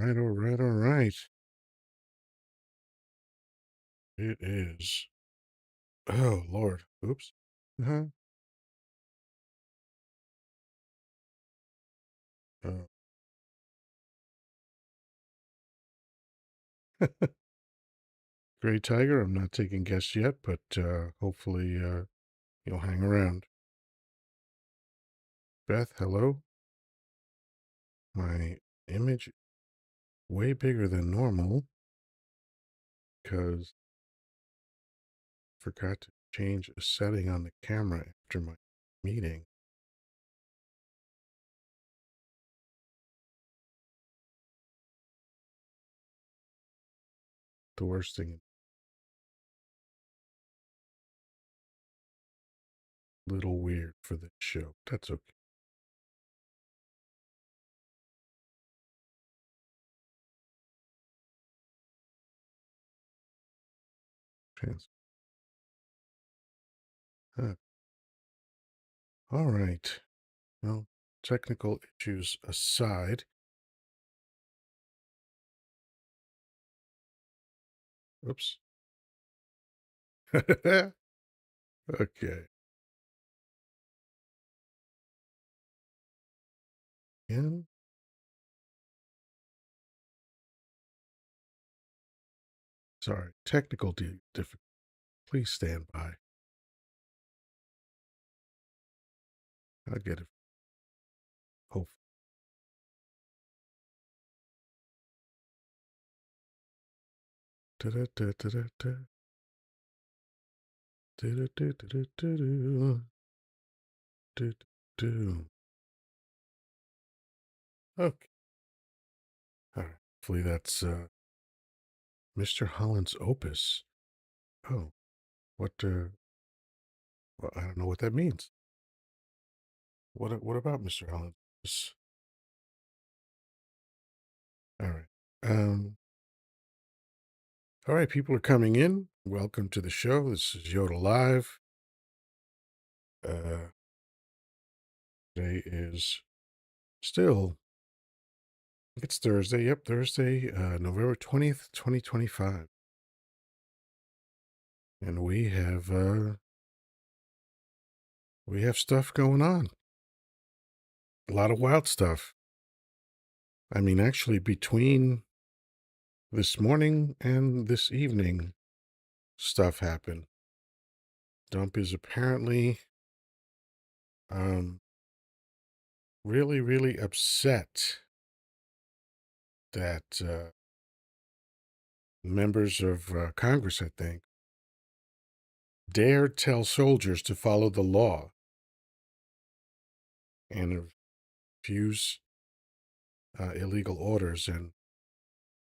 All right, all right. It is. Oh, Lord. Oops. Uh-huh. Uh, Gray Tiger, I'm not taking guests yet, but hopefully you'll hang around. Beth, hello. My image way bigger than normal because I forgot to change a setting on the camera after my meeting. The worst thing, a little weird for this show. That's okay. Trans- all right. Well, technical issues aside, oops. Okay. Again, sorry. Technical difficulty. Please stand by. I'll get it. Hopefully. Da-da-da-da-da-da. Da-da-da-da-da-da. Do-do-do. Okay. All right. Hopefully that's Mr. Holland's opus. Oh, what? Well, I don't know what that means. What about Mr. Holland's opus? All right. Um. All right. People are coming in. Welcome to the show. This is Yoda Live. Uh, Today is still. I think it's Thursday. Yep, Thursday, November 20th, 2025, and we have stuff going on. A lot of wild stuff. I mean, actually, between this morning and this evening, stuff happened. Dump is apparently um, really, really upset that members of Congress, I think, dared tell soldiers to follow the law and refuse illegal orders. And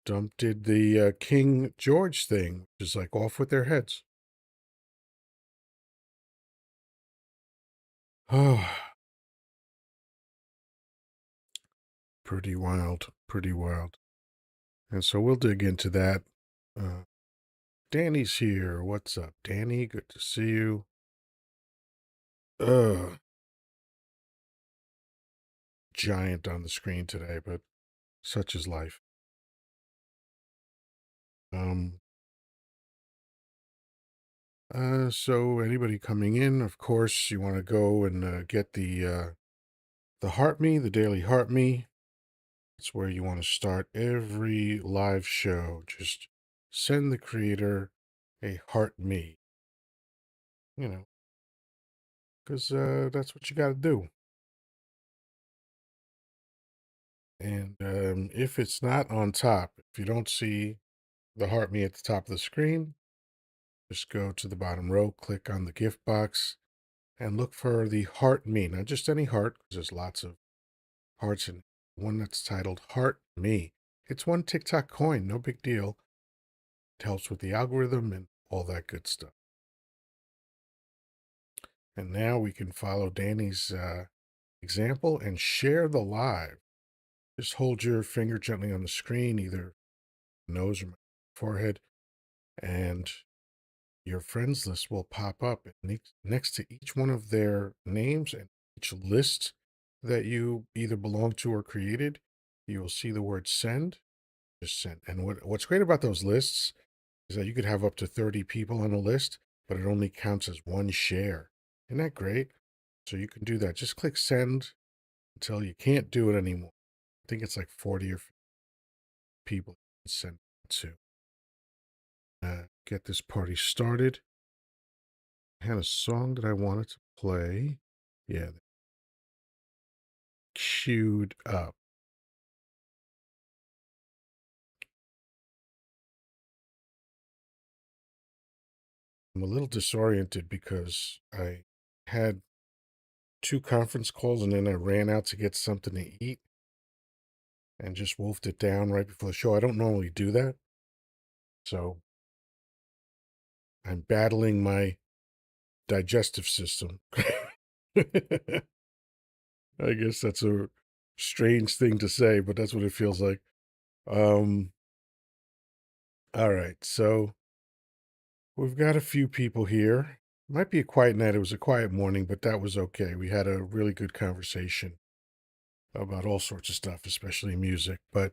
Dump did the King George thing, which is like off with their heads. Oh, pretty wild, pretty wild. And so we'll dig into that. Uh, Danny's here. What's up, Danny? Good to see you. Giant on the screen today, but such is life. Um, so anybody coming in, of course, you want to go and get the Heart Me, the Daily Heart Me. It's where you want to start every live show. Just send the creator a Heart Me, you know, because that's what you got to do. And if it's not on top, if you don't see the Heart Me at the top of the screen, just go to the bottom row, click on the gift box, and look for the Heart Me. Not just any heart, because there's lots of hearts in one that's titled Heart Me. It's one TikTok coin, no big deal. It helps with the algorithm and all that good stuff. And now we can follow Danny's example and share the live. Just hold your finger gently on the screen, either nose or forehead, and your friends list will pop up. Next to each one of their names and each list that you either belong to or created, you will see the word send. just send. And what's great about those lists is that you could have up to 30 people on a list, but it only counts as one share. Isn't that great? So you can do that. Just click send until you can't do it anymore. I think it's like 40 or 50 people you can send it to. Get this party started. I had a song that I wanted to play. Yeah, queued up. I'm a little disoriented because I had two conference calls and then I ran out to get something to eat and just wolfed it down right before the show. I don't normally do that. So I'm battling my digestive system. I guess that's a strange thing to say, but that's what it feels like. Um, all right. So we've got a few people here. Might be a quiet night. It was a quiet morning, but that was okay. We had a really good conversation about all sorts of stuff, especially music. But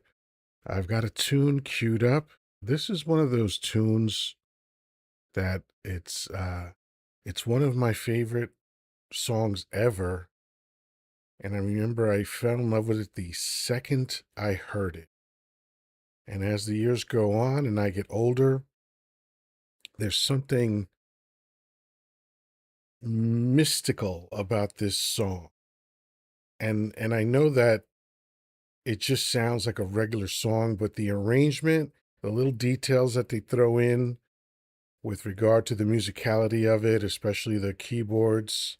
I've got a tune queued up. This is one of those tunes that it's one of my favorite songs ever. And I remember I fell in love with it the second I heard it. And as the years go on and I get older, there's something mystical about this song. And I know that it just sounds like a regular song, but the arrangement, the little details that they throw in with regard to the musicality of it, especially the keyboards,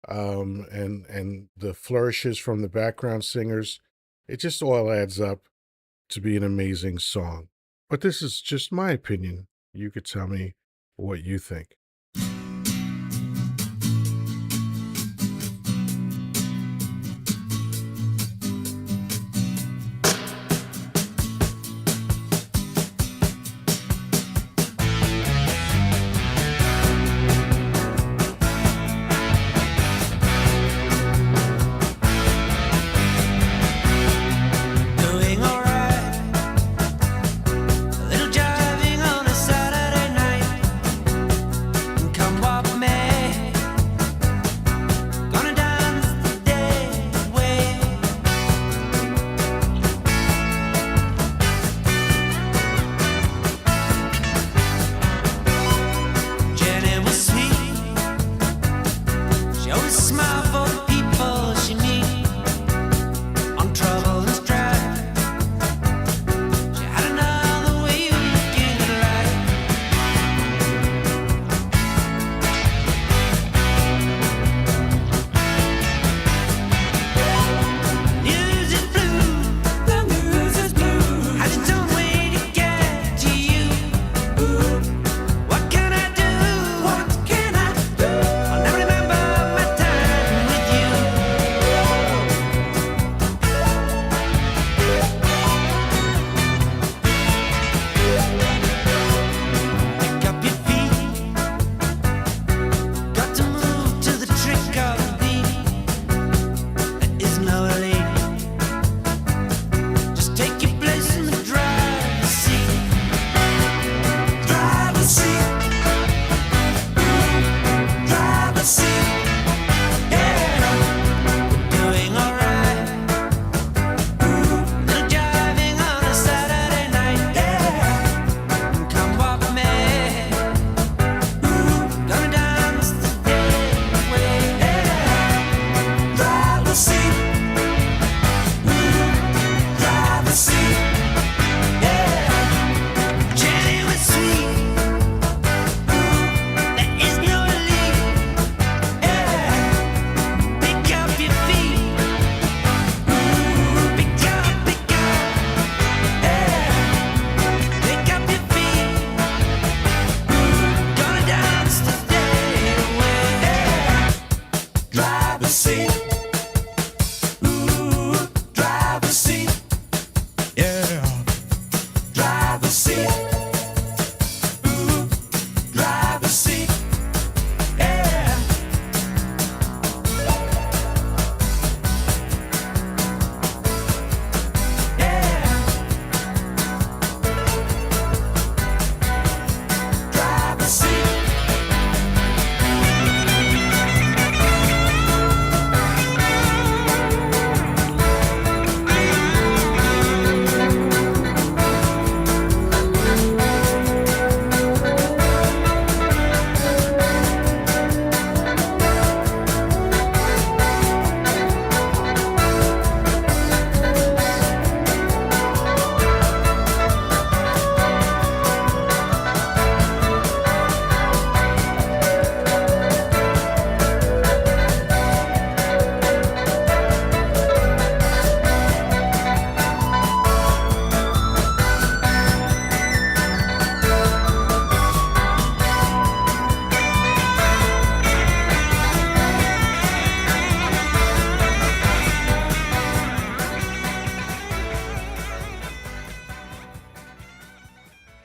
and the flourishes from the background singers, it just all adds up to be an amazing song. But this is just my opinion. You could tell me what you think. Doing alright, a little jiving on a Saturday night.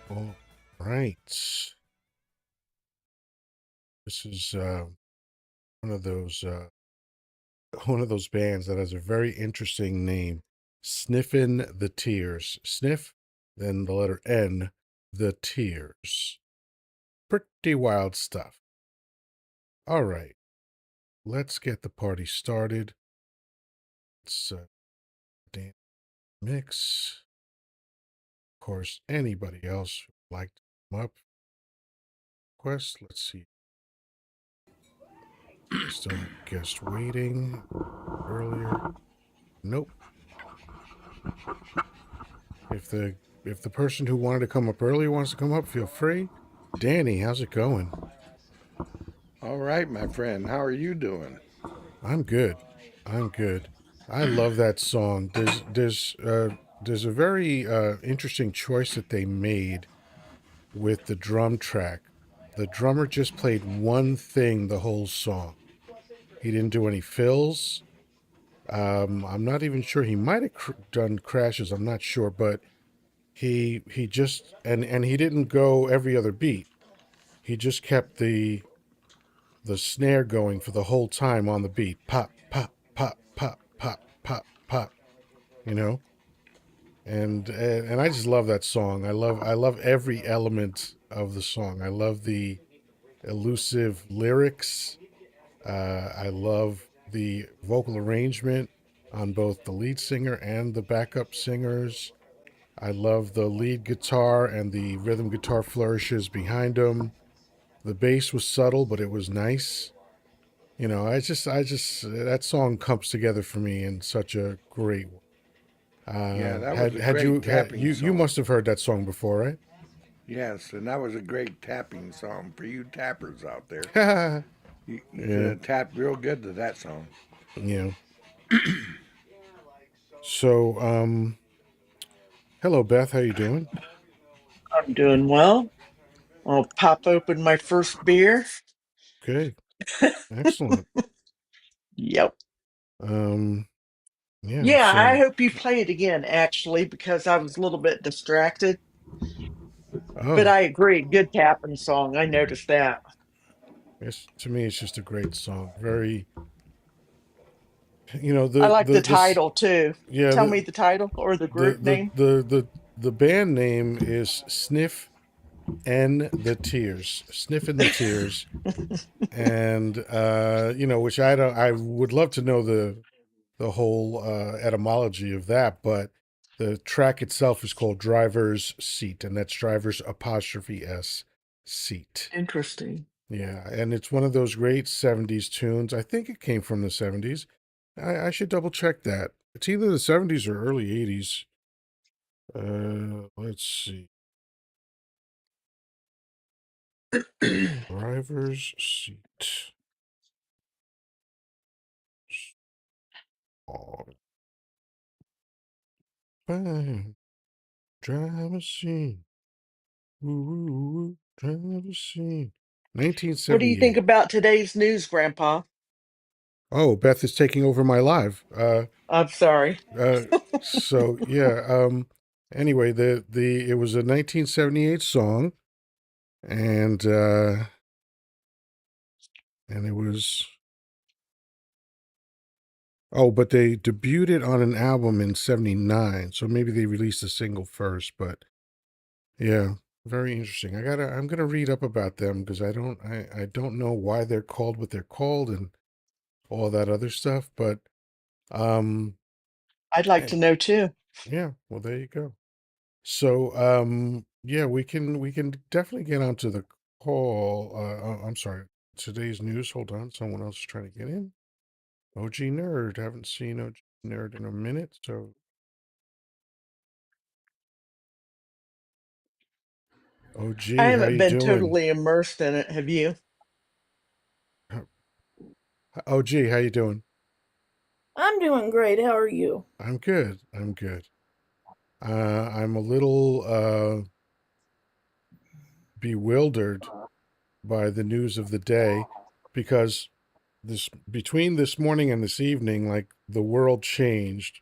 All right. This is one of those uh, one of those bands that has a very interesting name. Sniffin' the Tears. Sniff, then the letter N, the Tears. Pretty wild stuff. All right, let's get the party started. Let's dance mix. Of course, anybody else who'd like to come up, request. Let's see. Still have a guest waiting earlier. Nope. If the person who wanted to come up earlier wants to come up, feel free. Danny, how's it going? All right, my friend. How are you doing? I'm good. I'm good. I love that song. There's a very interesting choice that they made with the drum track. The drummer just played one thing the whole song. He didn't do any fills. I'm not even sure. He might have done crashes. I'm not sure, but he just and he didn't go every other beat. He just kept the snare going for the whole time on the beat. Pop, pop, pop, pop, pop, pop, pop. You know, and I just love that song. I love every element of the song. I love the elusive lyrics. I love the vocal arrangement on both the lead singer and the backup singers. I love the lead guitar and the rhythm guitar flourishes behind him. The bass was subtle, but it was nice. That song comes together for me in such a great way. Yeah, that was a Had great you tapping you song. must have heard that song before, Yes, and that was a great tapping song for you tappers out there. right? You could Yeah, have tapped real good to that song. yeah. So, hello, Beth. How you doing? I'm doing well. I'll pop open my first beer. Okay, excellent. Yep. Um, yeah. Yeah, I So, hope you play it again, actually, because I was a little bit distracted. But oh, I agree. Good tapping song. I noticed that. to me, it's just a great song. Very, I like the this, title too. yeah, Tell me the title or the the group the name. the the the band name is Sniff and the Tears. Sniff and the Tears, and which I would love to know the whole etymology of that, but the track itself is called Driver's Seat, and that's driver's apostrophe S seat. Interesting. Yeah, and it's one of those great 70s tunes. I think it came from the 70s. I should double check that. It's either the 70s or early 80s. Let's see. Driver's Seat. Song. Bang. Driver's Seat. Ooh, driver's seat. What do you think 1978. about today's news, Grandpa? Oh, Beth is taking over my live. I'm sorry. Uh, so yeah. Anyway, it was a 1978 song, and it was but they debuted it on an album in '79, so maybe they released a single first. But yeah, very interesting. I'm gonna read up about them because I don't know why they're called what they're called and all that other stuff, but um. I'd like eh, to know too. Yeah, well, there you go. So, yeah, we can definitely get onto the call. I'm sorry, today's news. Hold on, someone else is trying to get in. OG Nerd, haven't seen OG Nerd in a minute. So, I OG, how haven't you been doing? totally immersed in it. Have you? H- OG, how you doing? I'm doing great. How are you? I'm good. I'm good. I'm a little bewildered by the news of the day because this between this morning and this evening, like the world changed.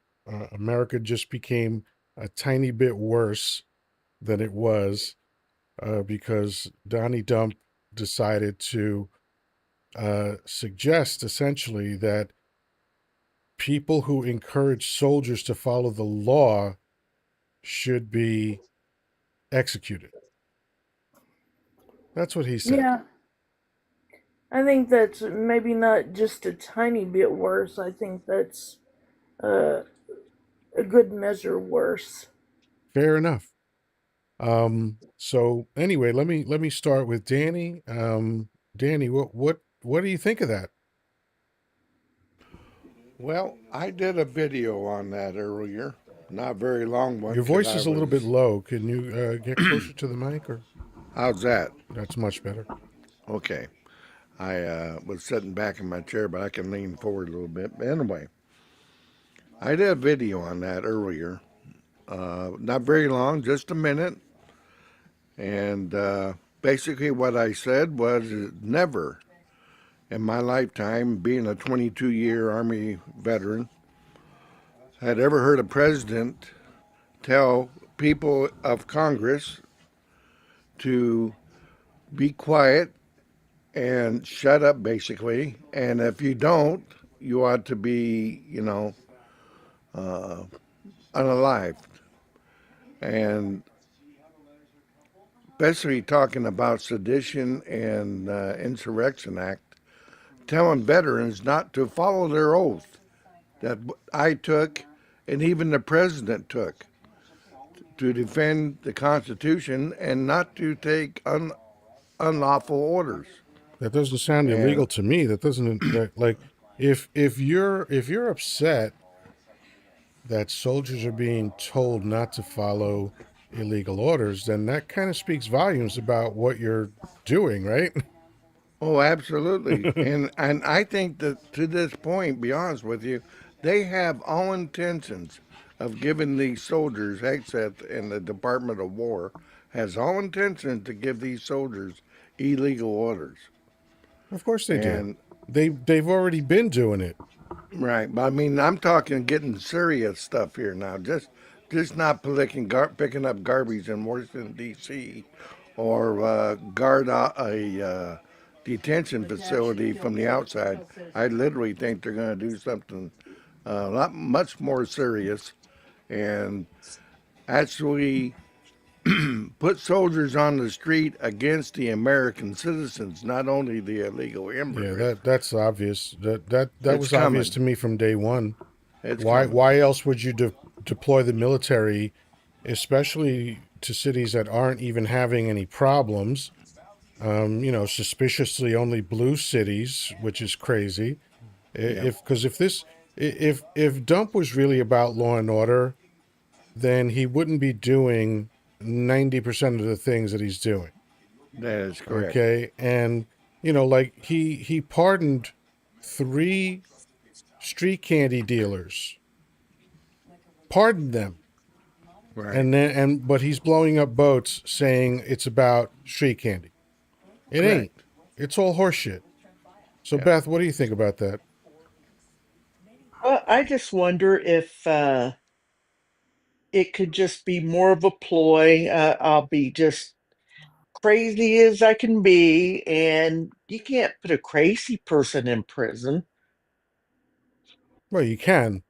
America just became a tiny bit worse than it was. because Donnie Dump decided to suggest essentially that people who encourage soldiers to follow the law should be executed. That's what he said. Yeah, I think that's maybe not just a tiny bit worse. I think that's uh, a good measure worse. Fair enough. So anyway, let me start with Danny. Danny, what do you think of that? Well, I did a video on that earlier. Not very long one Your because voice I is a little bit was. low. Can you get closer to the mic, or How's that? that's much better? Okay. I was sitting back in my chair, but I can lean forward a little bit. But anyway, I did a video on that earlier. Not very long, just a minute. And basically, what I said was never in my lifetime, being a 22-year Army veteran, had ever heard a president tell people of Congress to be quiet and shut up, basically. And if you don't, you ought to be, unalived. And especially talking about sedition and insurrection act, telling veterans not to follow their oath that I took and even the president took to defend the Constitution and not to take unlawful orders. That doesn't sound And illegal to me. That doesn't like if you're upset that soldiers are being told not to follow illegal orders, then that kind of speaks volumes about what you're doing, right? oh, absolutely. And I think that to this point, be honest with you, they have all intentions of giving these soldiers, except in the Department of War, has all intention to give these soldiers illegal orders. Of course they do. And They've already been doing it. right, but I mean, I'm talking getting serious stuff here now. Just not picking up garbage in Washington D.C. or guard a detention facility from the outside. I literally think they're going to do something a lot much more serious and actually put soldiers on the street against the American citizens, not only the illegal Yeah, immigrants. that's obvious. That It's was obvious coming. to me from day one. It's coming. Why else would you deploy the military, especially to cities that aren't even having any problems? Suspiciously only blue cities, which is crazy. Yep, If Dump was really about law and order, then he wouldn't be doing 90% of the things that he's doing. that is correct. Okay, and like he pardoned 3 street candy dealers, pardoned them, Right. and but he's blowing up boats saying it's about street candy. It ain't. Correct. It's all horseshit. So Yep. Beth, what do you think about that? Well, I just wonder if it could just be more of a ploy. I'll be just crazy as I can be, and you can't put a crazy person in prison. Well, you can.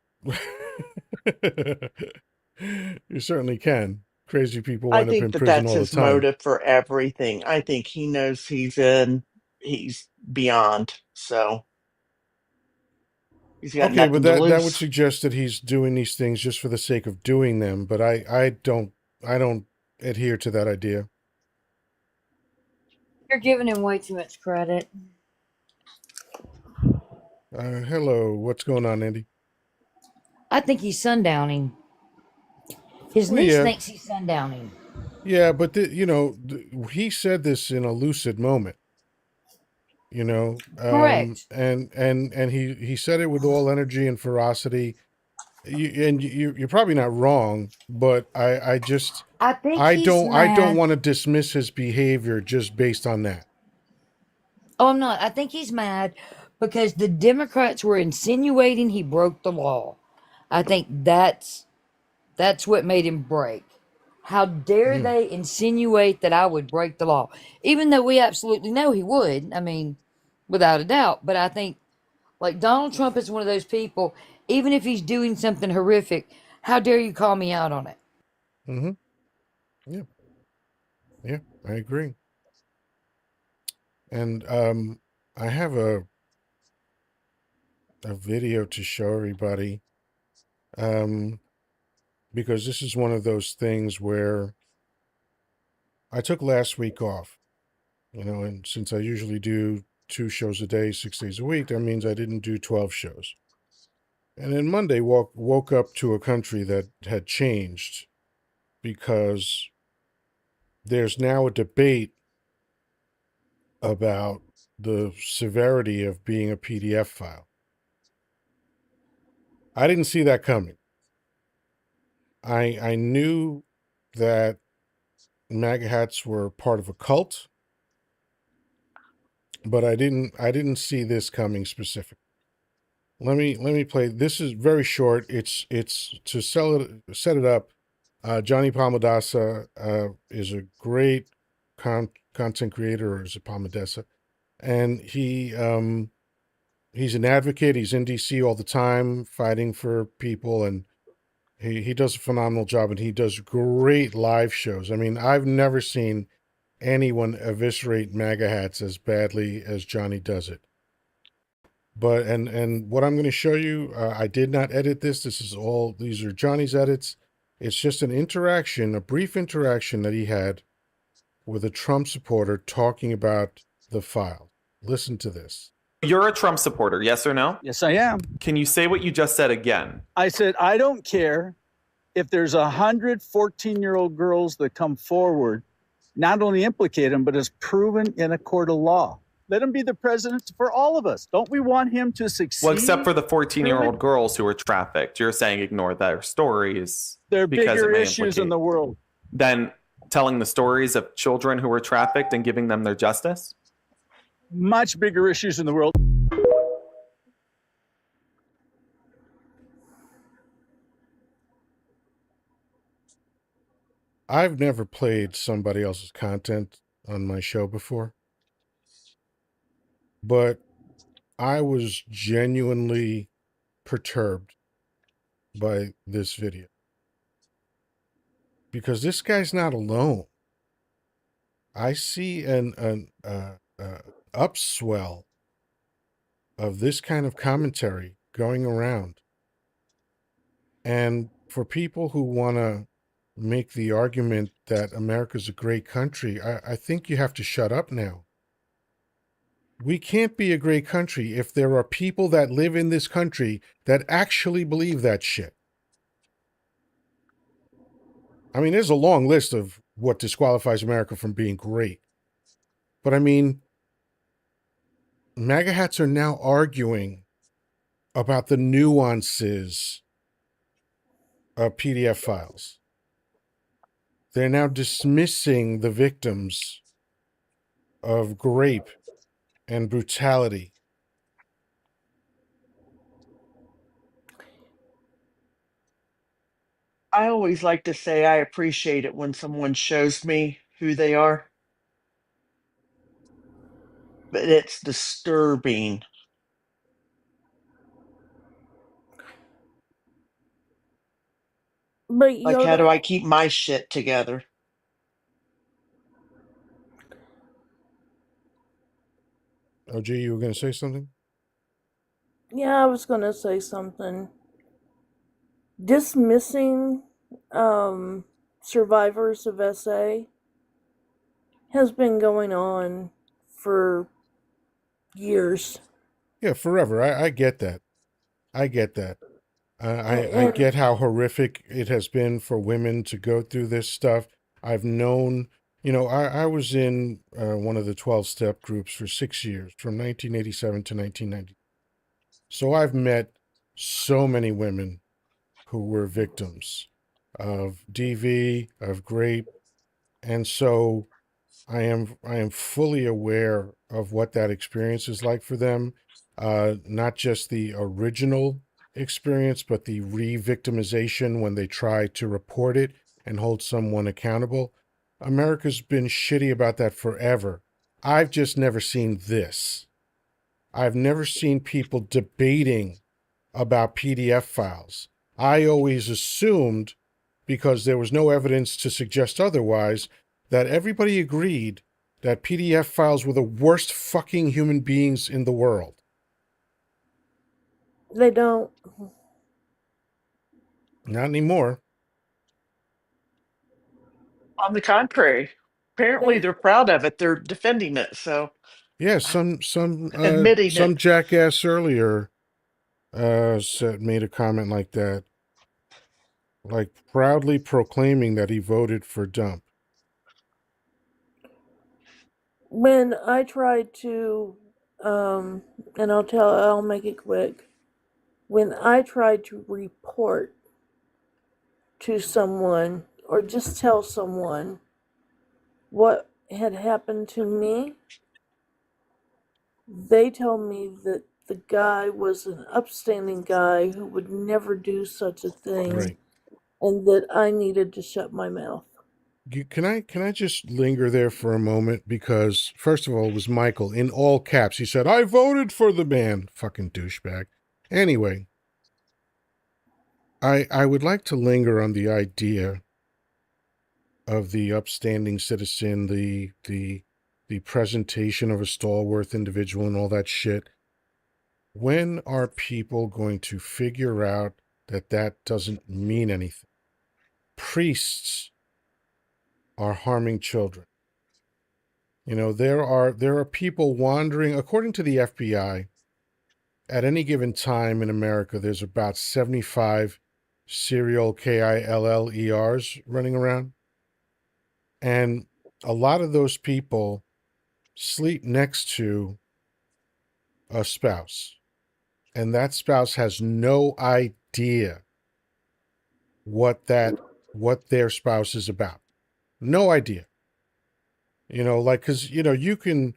You certainly can. Crazy people I wind up think in that prison that's all the his time. motive for everything. I think he knows he's beyond, so he's got Okay, but nothing to that would lose. suggest that he's doing these things just for the sake of doing them. But I don't adhere to that idea. You're giving him way too much credit. Hello, what's going on, Andy? I think he's sundowning. His Well, niece yeah, thinks he's sundowning. yeah, but he said this in a lucid moment. Correct. And he said it with all energy and ferocity. You're probably not wrong, but I just I think I he's don't mad. want to dismiss his behavior just based on that. Oh, I'm not. I think he's mad because the Democrats were insinuating he broke the law. I think that's what made him break. How dare Yeah. they insinuate that I would break the law? Even though we absolutely know he would. I mean, without a doubt. But I think, like, Donald Trump is one of those people, even if he's doing something horrific, how dare you call me out on it? Mm-hmm. Yeah. Yeah. I agree. And I have a video to show everybody. Because this is one of those things where I took last week off, and since I usually do 2 shows a day, 6 days a week, that means I didn't do 12 shows. And then Monday woke up to a country that had changed because there's now a debate about the severity of being a PDF file. I didn't see that coming. I knew that MAGA hats were part of a cult, but I didn't see this coming specifically. Let me play. This is very short. It's to set it up. Johnny Palmadasa is a great content creator, or is it Palmadesa? And he's an advocate. He's in DC all the time fighting for people, and he does a phenomenal job, and he does great live shows. I mean, I've never seen anyone eviscerate MAGA hats as badly as Johnny does it. But and what I'm going to show you, I did not edit this. These are Johnny's edits. It's just an interaction, a brief interaction that he had with a Trump supporter talking about the file. Listen to this. You're a Trump supporter, yes or no? Yes, I am. Can you say what you just said again? I said, I don't care if there's 100 14-year-old girls that come forward, not only implicate him, but is proven in a court of law. Let him be the president for all of us. Don't we want him to succeed? Well, except for the 14-year-old girls who were trafficked. You're saying ignore their stories. There are because it bigger may issues in the world. Then telling the stories of children who were trafficked and giving them their justice? Much bigger issues in the world. I've never played somebody else's content on my show before, but I was genuinely perturbed by this video because this guy's not alone. I see an upswell of this kind of commentary going around. And for people who want to make the argument that America's a great country, I think you have to shut up now. We can't be a great country if there are people that live in this country that actually believe that shit. I mean, there's a long list of what disqualifies America from being great. But I mean, MAGA hats are now arguing about the nuances of PDF files. They're now dismissing the victims of rape and brutality. I always like to say I appreciate it when someone shows me who they are, but it's disturbing. But Like, how do Yoda, I keep my shit together? OG, you were going to say something? yeah, I was gonna say something. Dismissing survivors of SA has been going on for years. Yeah, forever. I get that. I get that. I And get how horrific it has been for women to go through this stuff. I've known, I was in one of the 12-step groups for 6 years, from 1987 to 1990. So I've met so many women who were victims of DV, of rape, and so I am fully aware of what that experience is like for them. Not just the original experience, but the re-victimization when they try to report it and hold someone accountable. America's been shitty about that forever. I've just never seen this. I've never seen people debating about PDF files. I always assumed, because there was no evidence to suggest otherwise, that everybody agreed that PDF files were the worst fucking human beings in the world. They don't. Not anymore. On the contrary, apparently They they're proud of it. They're defending it. So Yeah, admitting some it. jackass earlier made a comment like that, like proudly proclaiming that he voted for Dump. when I tried to, and I'll make it quick. When I tried to report to someone or just tell someone what had happened to me, they tell me that the guy was an upstanding guy who would never do such a thing, Right. and that I needed to shut my mouth. Can I just linger there for a moment? Because first of all, it was Michael in all caps. He said, "I voted for the man." Fucking douchebag. Anyway, I would like to linger on the idea of the upstanding citizen, the presentation of a stalwart individual and all that shit. When are people going to figure out that that doesn't mean anything? Priests are harming children. You know, there are people wandering, according to the FBI, at any given time in America, there's about 75 serial KILLERs running around. And a lot of those people sleep next to a spouse. And that spouse has no idea what their spouse is about. No idea. You know, like, because, you know, you can,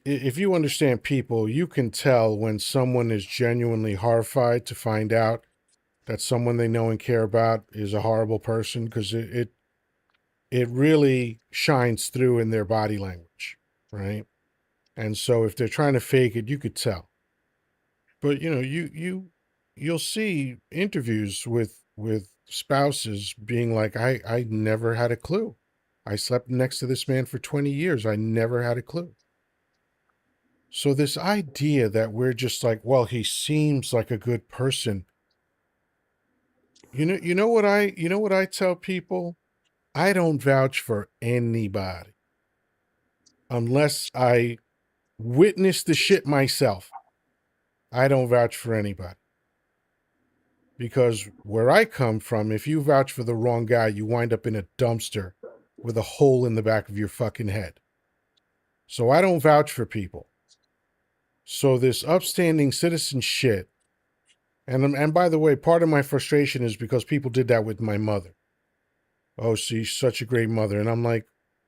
if you understand people, you can tell when someone is genuinely horrified to find out that someone they know and care about is a horrible person, because it really shines through in their body language, right? And so if they're trying to fake it, you could tell. But you know, you'll see interviews with spouses being like, I never had a clue. I slept next to this man for 20 years. I never had a clue. So this idea that we're just like, well, he seems like a good person. You know what I tell people? I don't vouch for anybody unless I witness the shit myself. I don't vouch for anybody. Because where I come from, if you vouch for the wrong guy, you wind up in a dumpster with a hole in the back of your fucking head. So I don't vouch for people. So this upstanding citizen shit, and by the way, part of my frustration is because people did that with my mother. Oh, she's such a great mother. And I'm like,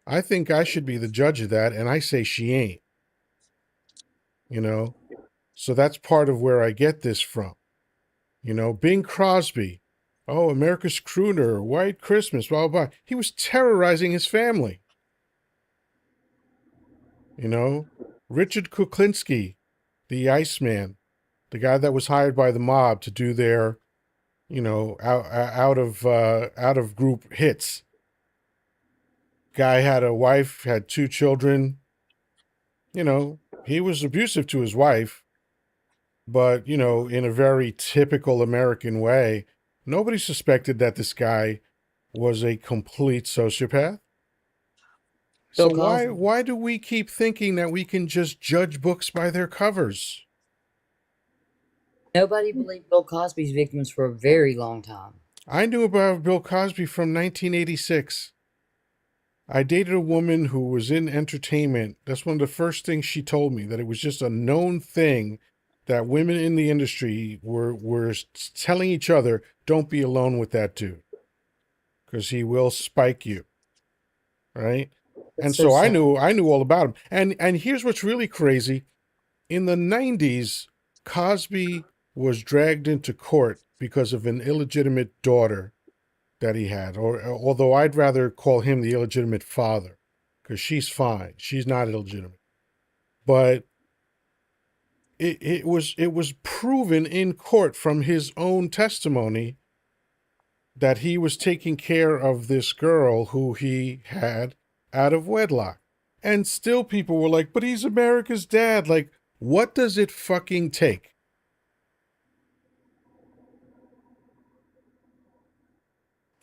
I think I should be the judge of that, and I say she ain't. You know? So that's part of where I get this from. You know, Bing Crosby, oh, America's crooner, White Christmas, blah, blah, blah. He was terrorizing his family. You know, Richard Kuklinski, the Iceman, the guy that was hired by the mob to do their, you know, out of group hits. Guy had a wife, had 2 children. You know, he was abusive to his wife, but, you know, in a very typical American way. Nobody suspected that this guy was a complete sociopath. So Bill Cosby. why do we keep thinking that we can just judge books by their covers? Nobody believed Bill Cosby's victims for a very long time. I knew about Bill Cosby from 1986. I dated a woman who was in entertainment. That's one of the first things she told me, that it was just a known thing that women in the industry were telling each other, don't be alone with that dude, because he will spike you, right? And It's so so sad. I knew all about him. And here's what's really crazy. In the 90s, Cosby was dragged into court because of an illegitimate daughter that he had, or although I'd rather call him the illegitimate father, because she's fine. She's not illegitimate. But it was proven in court from his own testimony that he was taking care of this girl who he had out of wedlock. And still people were like, but he's America's dad. Like, what does it fucking take?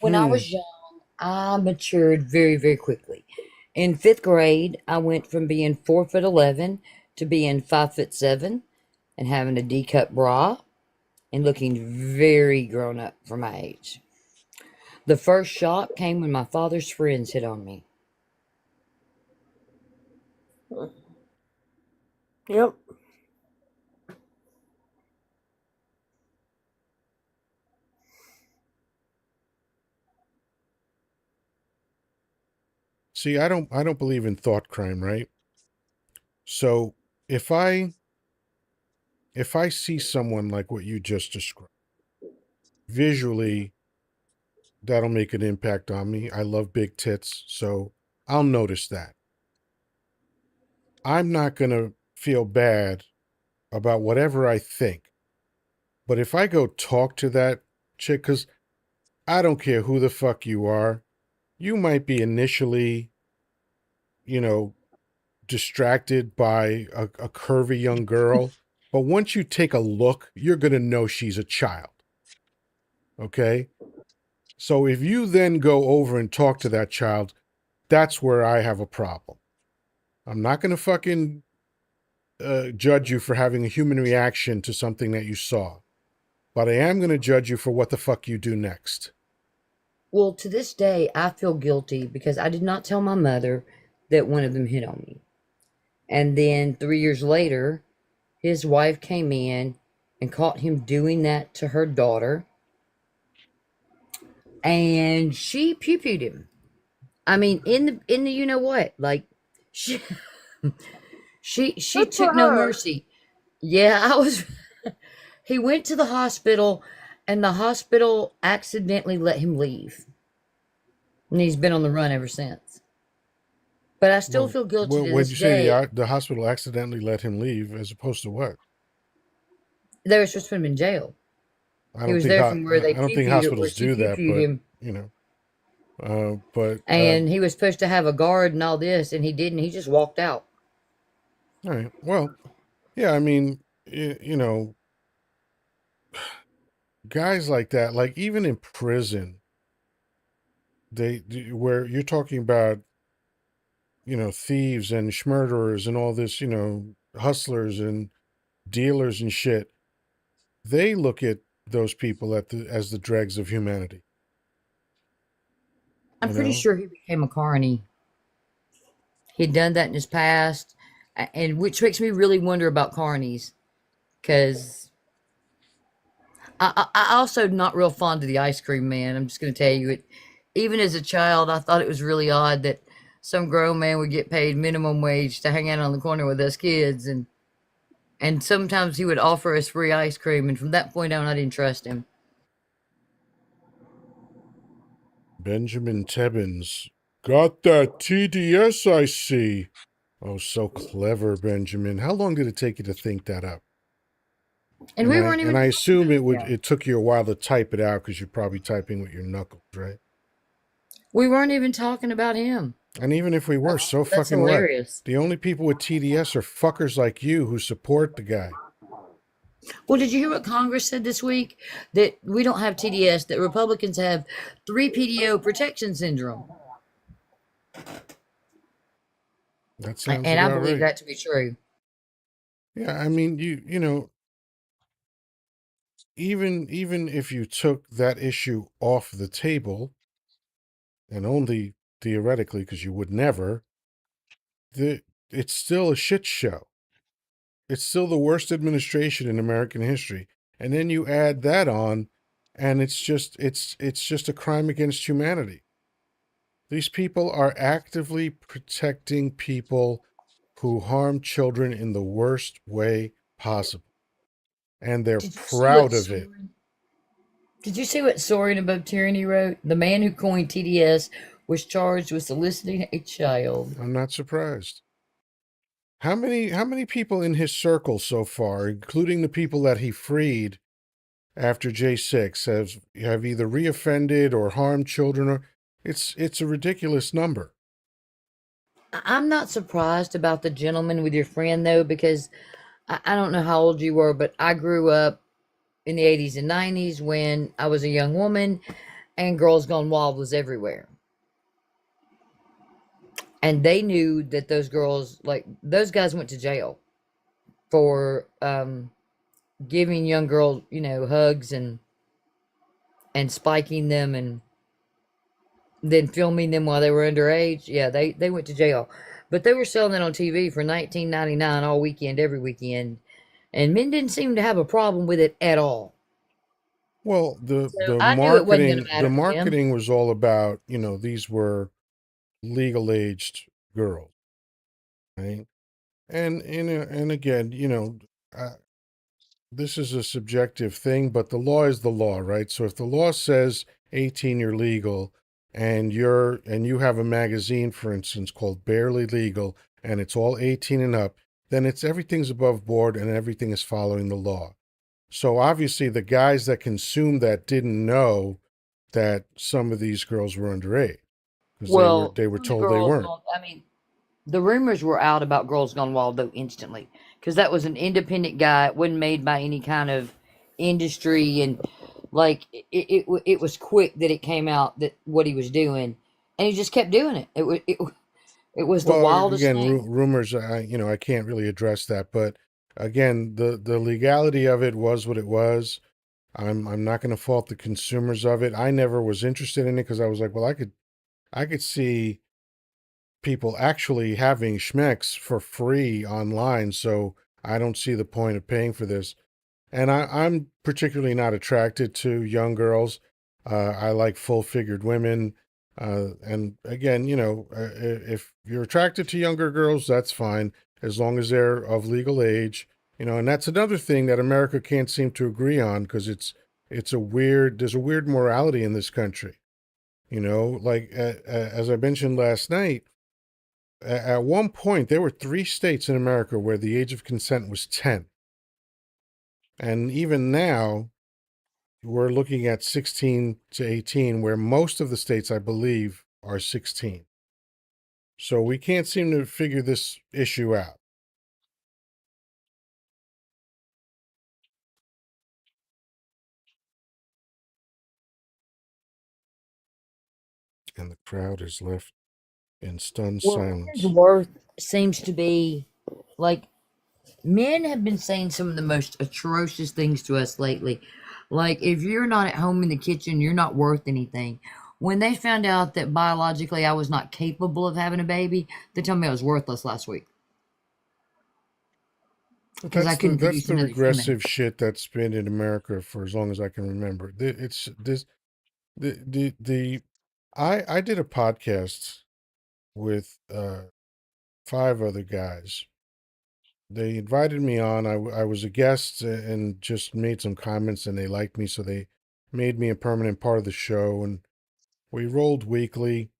When I was young, I matured very, very quickly. In fifth grade, I went from being 4'11" to being 5'7" and having a D cup bra and looking very grown up for my age. The first shock came when my father's friends hit on me. Yep. See, I don't believe in thought crime, right? So if I see someone like what you just described, visually, that'll make an impact on me. I love big tits, so I'll notice that. I'm not going to feel bad about whatever I think. But if I go talk to that chick, because I don't care who the fuck you are, you might be initially, you know, distracted by a curvy young girl. But once you take a look, you're going to know she's a child. Okay? So if you then go over and talk to that child, that's where I have a problem. I'm not going to fucking judge you for having a human reaction to something that you saw. But I am going to judge you for what the fuck you do next. Well, to this day, I feel guilty because I did not tell my mother that one of them hit on me. And then 3 years later, his wife came in and caught him doing that to her daughter. And she pew-pewed him. I mean, in the you know what? Like she she Good for took no her. mercy. Yeah, I was he went to the hospital and the hospital accidentally let him leave. And he's been on the run ever since. But I still Well, feel guilty to when this you say day. the hospital accidentally let him leave, as opposed to what? They were supposed to put him in jail. I He don't was think there from where they I don't think pew-pewed it, where hospitals she do that, pew-pewed but him. you know, And he was supposed to have a guard and all this, and he didn't. He just walked out. all right. Well, yeah. I mean, guys like that, like even in prison, where you're talking about, thieves and murderers and all this, hustlers and dealers and shit. They look at those people as the dregs of humanity. I'm You pretty know, sure he became a carny. He'd done that in his past, and which makes me really wonder about carnies, because I also not real fond of the ice cream man. I'm just going to tell you it. Even as a child, I thought it was really odd that some grown man would get paid minimum wage to hang out on the corner with us kids, and sometimes he would offer us free ice cream, and from that point on, I didn't trust him. Benjamin Tebbins got that TDS, I see. Oh, so clever, Benjamin. How long did it take you to think that up? And And we I weren't and even I talking assume about him. it took you a while to type it out because you're probably typing with your knuckles, right? We weren't even talking about him. And even if we were, so That's fucking what? hilarious. The only people with TDS are fuckers like you who support the guy. Well, did you hear what Congress said this week? That we don't have TDS, that Republicans have 3 PDO protection syndrome. That sounds And I about believe right. that to be true. Yeah, I mean, even if you took that issue off the table, and only theoretically, because you would never, it's still a shit show. It's still the worst administration in American history. And then you add that on, and it's just a crime against humanity. These people are actively protecting people who harm children in the worst way possible. And they're Did you see what proud of it. story? Did you see what Soaring Above Tyranny wrote? The man who coined TDS was charged with soliciting a child. I'm not surprised. How many people in his circle so far, including the people that he freed after J6, have either reoffended or harmed children? Or it's a ridiculous number. I'm not surprised about the gentleman with your friend though, because I don't know how old you were, but I grew up in the 80s and 90s when I was a young woman and Girls Gone Wild was everywhere. And they knew that those girls, like those guys went to jail for giving young girls, hugs and spiking them and then filming them while they were underage. Yeah, they went to jail. But they were selling it on TV for 19.99 all weekend, every weekend. And men didn't seem to have a problem with it at all. Well, the So the I knew it wasn't going marketing to the matter to them. marketing was all about, these were legal aged girls, right? And again, uh, this is a subjective thing, but the law is the law, right? So if the law says 18 you're legal and you have a magazine, for instance, called Barely Legal, and it's all 18 and up, then it's everything's above board and everything is following the law. So obviously the guys that consumed that didn't know that some of these girls were underage because they were Well, they were some of the told they girls, weren't. don't, I mean, the rumors were out about Girls Gone Wild though instantly, because that was an independent guy. It wasn't made by any kind of industry, and like it was quick that it came out that what he was doing, and he just kept doing it. It was the Well, wildest again, thing. rumors. I can't really address that, but again, the legality of it was what it was. I'm not going to fault the consumers of it. I never was interested in it because I was like, well, I could see people actually having schmecks for free online, so I don't see the point of paying for this. And I'm particularly not attracted to young girls. I like full-figured women. And again, if you're attracted to younger girls, that's fine, as long as they're of legal age. And that's another thing that America can't seem to agree on because there's a weird morality in this country. Like as I mentioned last night, at one point there were 3 states in America where the age of consent was 10. And even now, we're looking at 16 to 18, where most of the states, I believe, are 16. So we can't seem to figure this issue out. And the crowd is left in stunned Well, women's silence. worth seems to be like men have been saying some of the most atrocious things to us lately. Like, if you're not at home in the kitchen, you're not worth anything. When they found out that biologically I was not capable of having a baby, they told me I was worthless last week But because I that's the couldn't that's produce the another human. regressive shit that's been in America for as long as I can remember. It's this the I did a podcast with 5 other guys. They invited me on. I was a guest and just made some comments, and they liked me, so they made me a permanent part of the show. And we rolled weekly,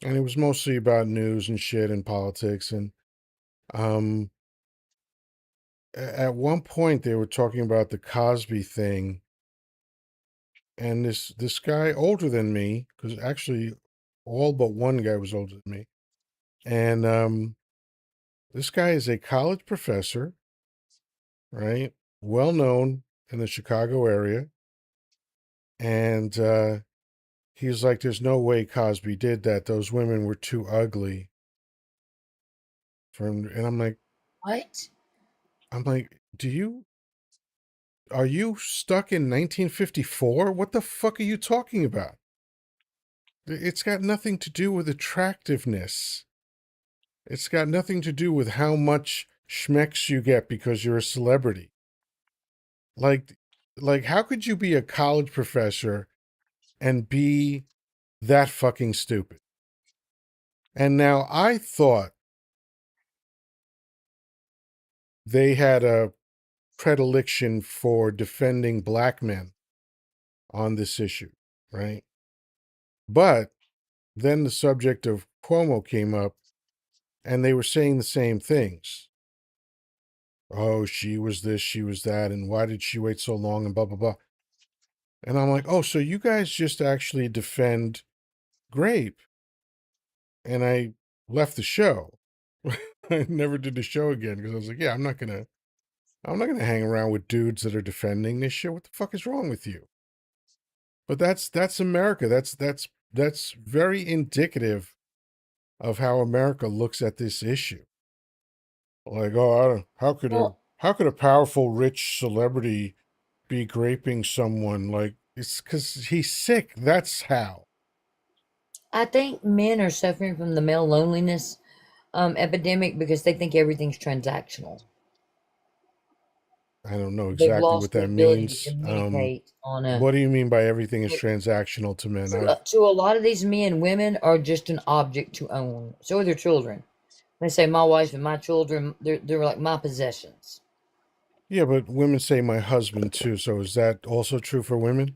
and it was mostly about news and shit and politics. And um, at one point, they were talking about the Cosby thing, and this guy older than me, because actually all but one guy was older than me, and this guy is a college professor, right? Well known in the Chicago area. And he's like, there's no way Cosby did that. Those women were too ugly for him. And What? I'm like, are you stuck in 1954? What the fuck are you talking about? It's got nothing to do with attractiveness. It's got nothing to do with how much schmecks you get because you're a celebrity. Like, like how could you be a college professor and be that fucking stupid? And now I thought they had a predilection for defending black men. on this issue, right? But then the subject of Cuomo came up, and they were saying the same things. Oh, she was this, she was that, and why did she wait so long, and blah, blah, blah. And I'm like, oh, so you guys just actually defend Grape. And I left the show. I never did the show again because I was like, yeah, I'm not gonna hang around with dudes that are defending this shit. What the fuck is wrong with you? But that's America. That's very indicative of how America looks at this issue. Like, oh, I don't, Well, how could a powerful rich celebrity be graping someone? Like, it's because he's sick. That's how. I think men are suffering from the male loneliness epidemic because they think everything's transactional. I don't know They've exactly what lost the that ability to means. communicate on a What do you mean by everything is transactional to men? to a lot of these men, women are just an object to own. So are their children. They say my wife and my children, they're like my possessions. Yeah, but women say my husband too. So is that also true for women?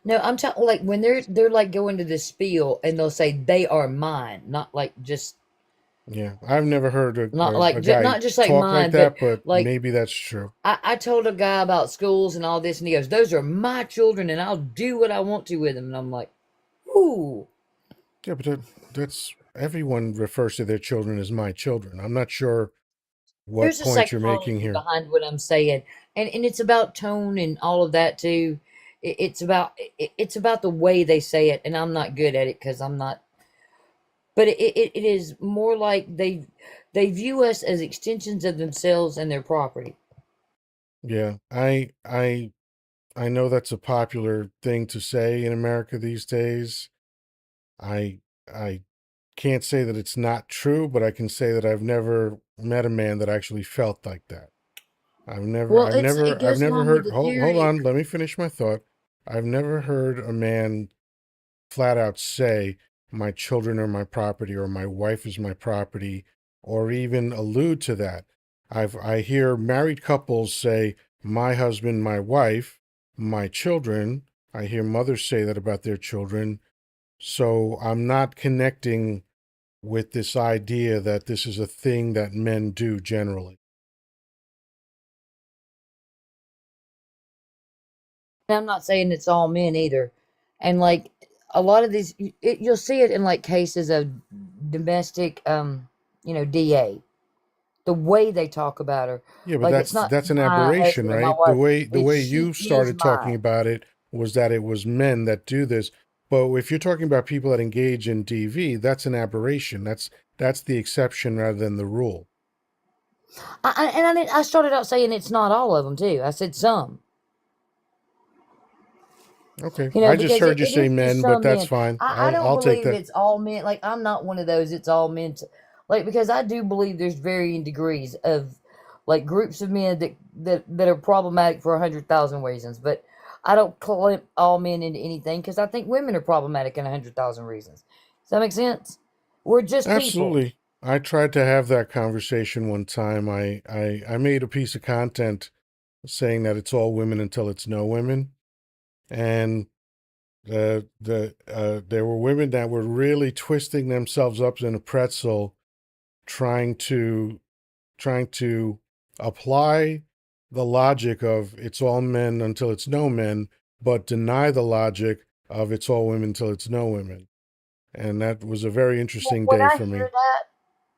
No, I'm talking like when they're like going to the spiel and they'll say they are mine, not like just Yeah, I've never heard not a like guy not just like talk like mine, but that, but like maybe that's true. I told a guy about schools and all this, and he goes, "Those are my children, and I'll do what I want to with them." And I'm like, "Ooh." Yeah, but that's everyone refers to their children as my children. I'm not sure what There's a point you're making psychology here. behind what I'm saying, and it's about tone and all of that too. It's about the way they say it, and I'm not good at it because I'm not. But it is more like they view us as extensions of themselves and their property. Yeah, I know that's a popular thing to say in America these days. I can't say that it's not true, but I can say that I've never met a man that actually felt like that. Well, it I've goes never along with heard, the hold theory. on, let me finish my thought. I've never heard a man flat out say, my children are my property or my wife is my property, or even allude to that. I hear married couples say, my husband, my wife, my children. I hear mothers say that about their children. So I'm not connecting with this idea that this is a thing that men do generally. And I'm not saying it's all men either. And like a lot of these, you'll see it in like cases of domestic, DA. The way they talk about her, Yeah, but like it's not that's an my aberration, husband or my right? wife. The It's way she you is started talking mine. about it was that it was men that do this. But if you're talking about people that engage in DV, that's an aberration. That's the exception rather than the rule. I started out saying it's not all of them too. I said some. Okay, I just Because heard you it say is just men, but some that's men. fine. I don't I'll take believe that. it's all men. Like I'm not one of those. It's all men. Like because I do believe there's varying degrees of like groups of men that are problematic for 100,000 reasons. But I don't clump all men into anything because I think women are problematic in 100,000 reasons. Does that make sense? We're just people. Absolutely. I tried to have that conversation one time. I made a piece of content saying that it's all women until it's no women, and there were women that were really twisting themselves up in a pretzel trying to trying to apply the logic of it's all men until it's no men, but deny the logic of it's all women until it's no women. And that was a very interesting When day I for hear me. that,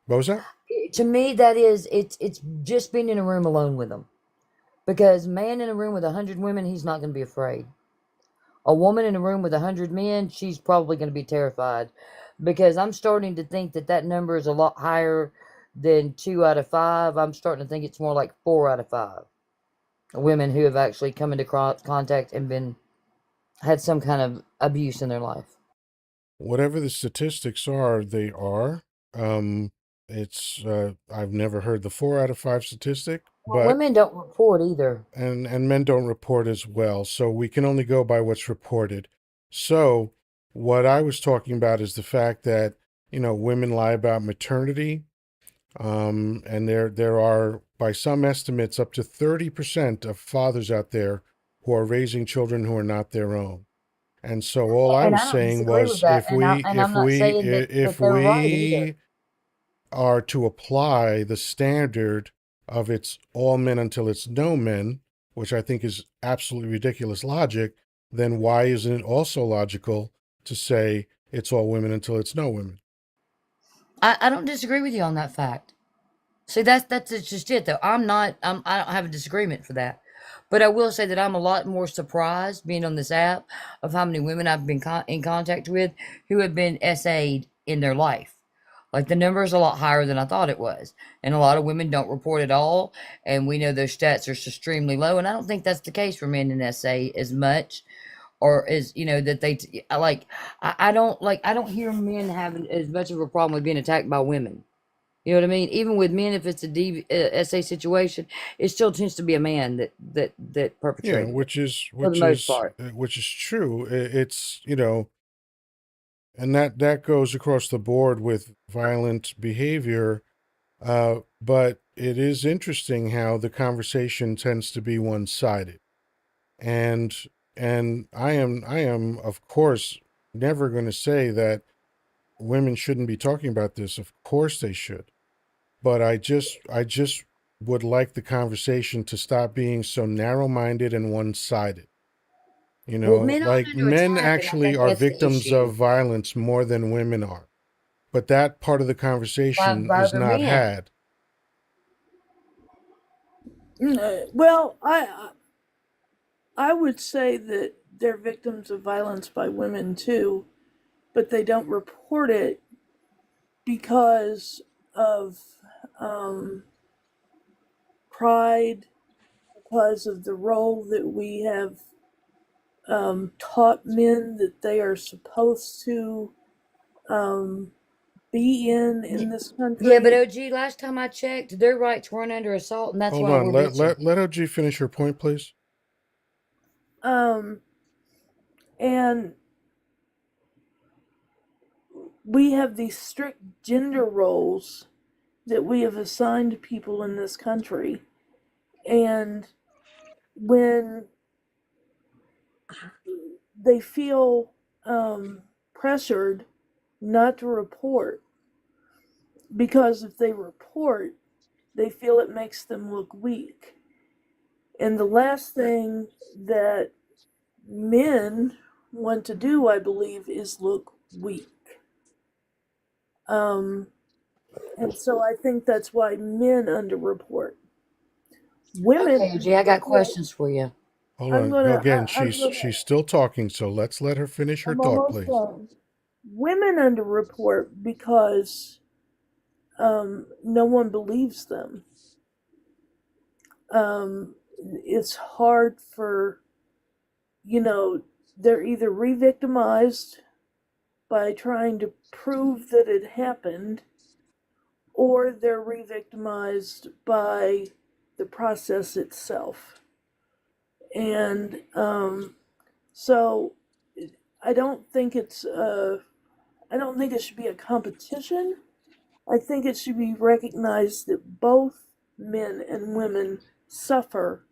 What was that? to me, that is it's just being in a room alone with them. Because man in a room with 100 women, he's not going to be afraid. A woman in a room with 100 men, she's probably going to be terrified. Because I'm starting to think that number is a lot higher than 2 out of 5. I'm starting to think it's more like 4 out of 5 women who have actually come into contact and been had some kind of abuse in their life. Whatever the statistics are, they are. Um, I've never heard the 4 out of 5 statistic, Well, but women don't report either. and men don't report as well, so we can only go by what's reported. So what I was talking about is the fact that women lie about maternity, and there are by some estimates up to 30% of fathers out there who are raising children who are not their own. And so all I And was I don't saying disagree with was that. And I'm not saying that if they're right either. we are to apply the standard of it's all men until it's no men, which I think is absolutely ridiculous logic, then why isn't it also logical to say it's all women until it's no women? I don't disagree with you on that fact. See, that's just it though. I don't have a disagreement for that. But I will say that I'm a lot more surprised being on this app of how many women I've been in contact with who have been SA'd in their life. Like the number is a lot higher than I thought it was. And a lot of women don't report at all. And we know those stats are extremely low. And I don't think that's the case for men in SA as much. Or as that I don't hear men having as much of a problem with being attacked by women. You know what I mean? Even with men, if it's a SA situation, it still tends to be a man that Yeah, perpetrated it for the most part. which is true. It's, and that goes across the board with violent behavior. But it is interesting how the conversation tends to be one-sided. And I am of course never going to say that women shouldn't be talking about this. Of course they should. But I just would like the conversation to stop being so narrow-minded and one-sided. Well, men aren't Like under men attack, and I actually think are that's the victims issue of violence more than women are. But that part of the conversation by is other not men. had. Well, I would say that they're victims of violence by women too, but they don't report it because of um, pride, because of the role that we have taught men that they are supposed to um, be in this Yeah, but country. OG, last time I checked, their rights weren't under assault, and that's Hold why on, we're bitching. let OG finish her point, please. Um, and we have these strict gender roles that we have assigned people in this country. And when they feel pressured not to report, because if they report, they feel it makes them look weak. And the last thing that men want to do, I believe, is look weak. Um, and so I think that's why men underreport. Okay, Women OG, I got underreport. questions for you. Hold I'm on. No, gonna. again, I'm gonna. she's still talking, so let's let her finish her I'm thought, almost please. done. Women underreport because no one believes them. It's hard for they're either re-victimized by trying to prove that it happened, or they're re-victimized by the process itself. And so I don't think it's I don't think it should be a competition. I think it should be recognized that both men and women suffer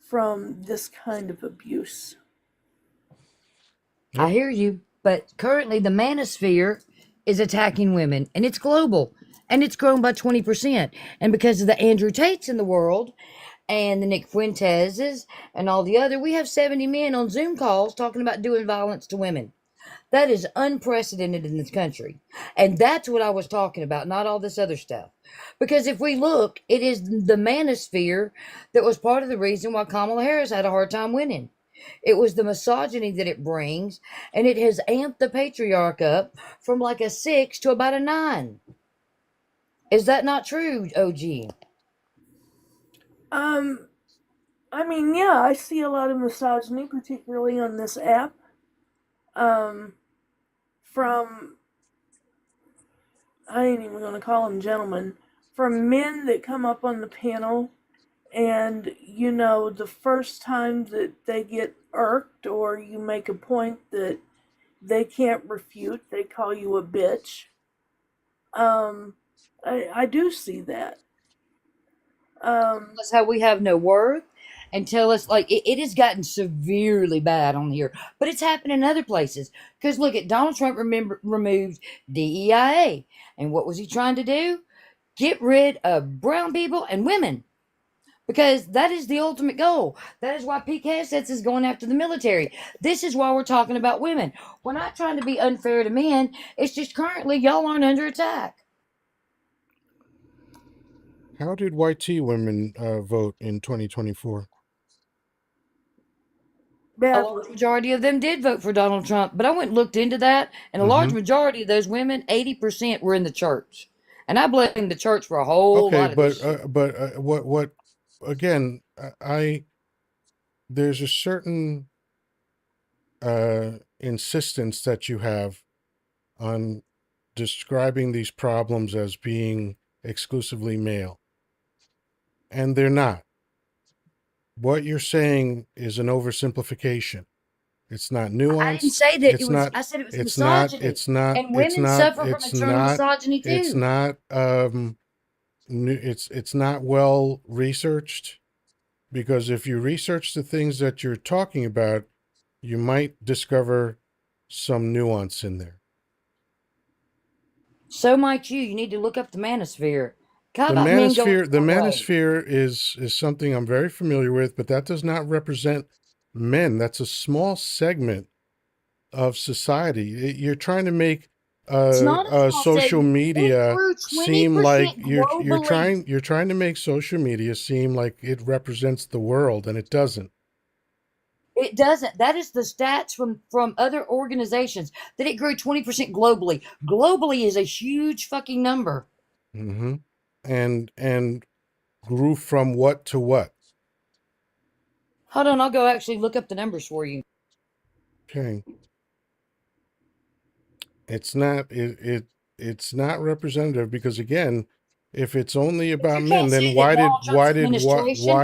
from this kind of abuse. I Yep. hear you, but currently the manosphere is attacking women, and it's global, and it's grown by 20%. And because of the Andrew Tates in the world, and the Nick Fuenteses, and all the other, we have 70 men on Zoom calls talking about doing violence to women. That is unprecedented in this country. And that's what I was talking about, not all this other stuff. Because if we look, it is the manosphere that was part of the reason why Kamala Harris had a hard time winning. It was the misogyny that it brings, and it has amped the patriarch up from like a 6 to about a 9. Is that not true, OG? Um, I mean, yeah, I see a lot of misogyny, particularly on this app, um, from, I ain't even gonna call them gentlemen, from men that come up on the panel, and the first time that they get irked or you make a point that they can't refute, they call you a bitch. Um, I do see that. Um, That's how we have no worth, and tell us like it has gotten severely bad on here, but it's happened in other places. Because look at Donald Trump removed DEIA, and what was he trying to do? Get rid of brown people and women because that is the ultimate goal. That is why Pete Hegseth is going after the military. This is why we're talking about women. We're not trying to be unfair to men. It's just currently y'all aren't under attack. How did YT women vote in 2024? A large majority of them did vote for Donald Trump, but I went and looked into that, and a large Mm-hmm. majority of those women, 80%, were in the church. And I blame the church for a whole Okay, lot of this shit. what again? There's a certain insistence that you have on describing these problems as being exclusively male, and they're not. What you're saying is an oversimplification. It's not I didn't nuanced. say that it It's was, not. I said it was It's not. misogyny. It's not. And It's women not. suffer from It's internal not. misogyny It's too. not. It's not well researched, because if you research the things that you're talking about, you might discover some nuance in there. So might you. You need to look up the manosphere. How The about men going manosphere, the the other way? manosphere is something I'm very familiar with, but that does not represent men. That's a small segment of society. You're trying to make It's not a small social segment. It media grew seem like 20% globally. you're trying to make social media seem like it represents the world, and it doesn't. It doesn't. That is the stats from other organizations that it grew 20% globally. Globally is a huge fucking number. Hmm. And grew from what to what? Hold on, I'll go actually look up the numbers for you. Okay, it's not it's not representative, because again, if it's only But about you men, can't then say that Donald Trump's administration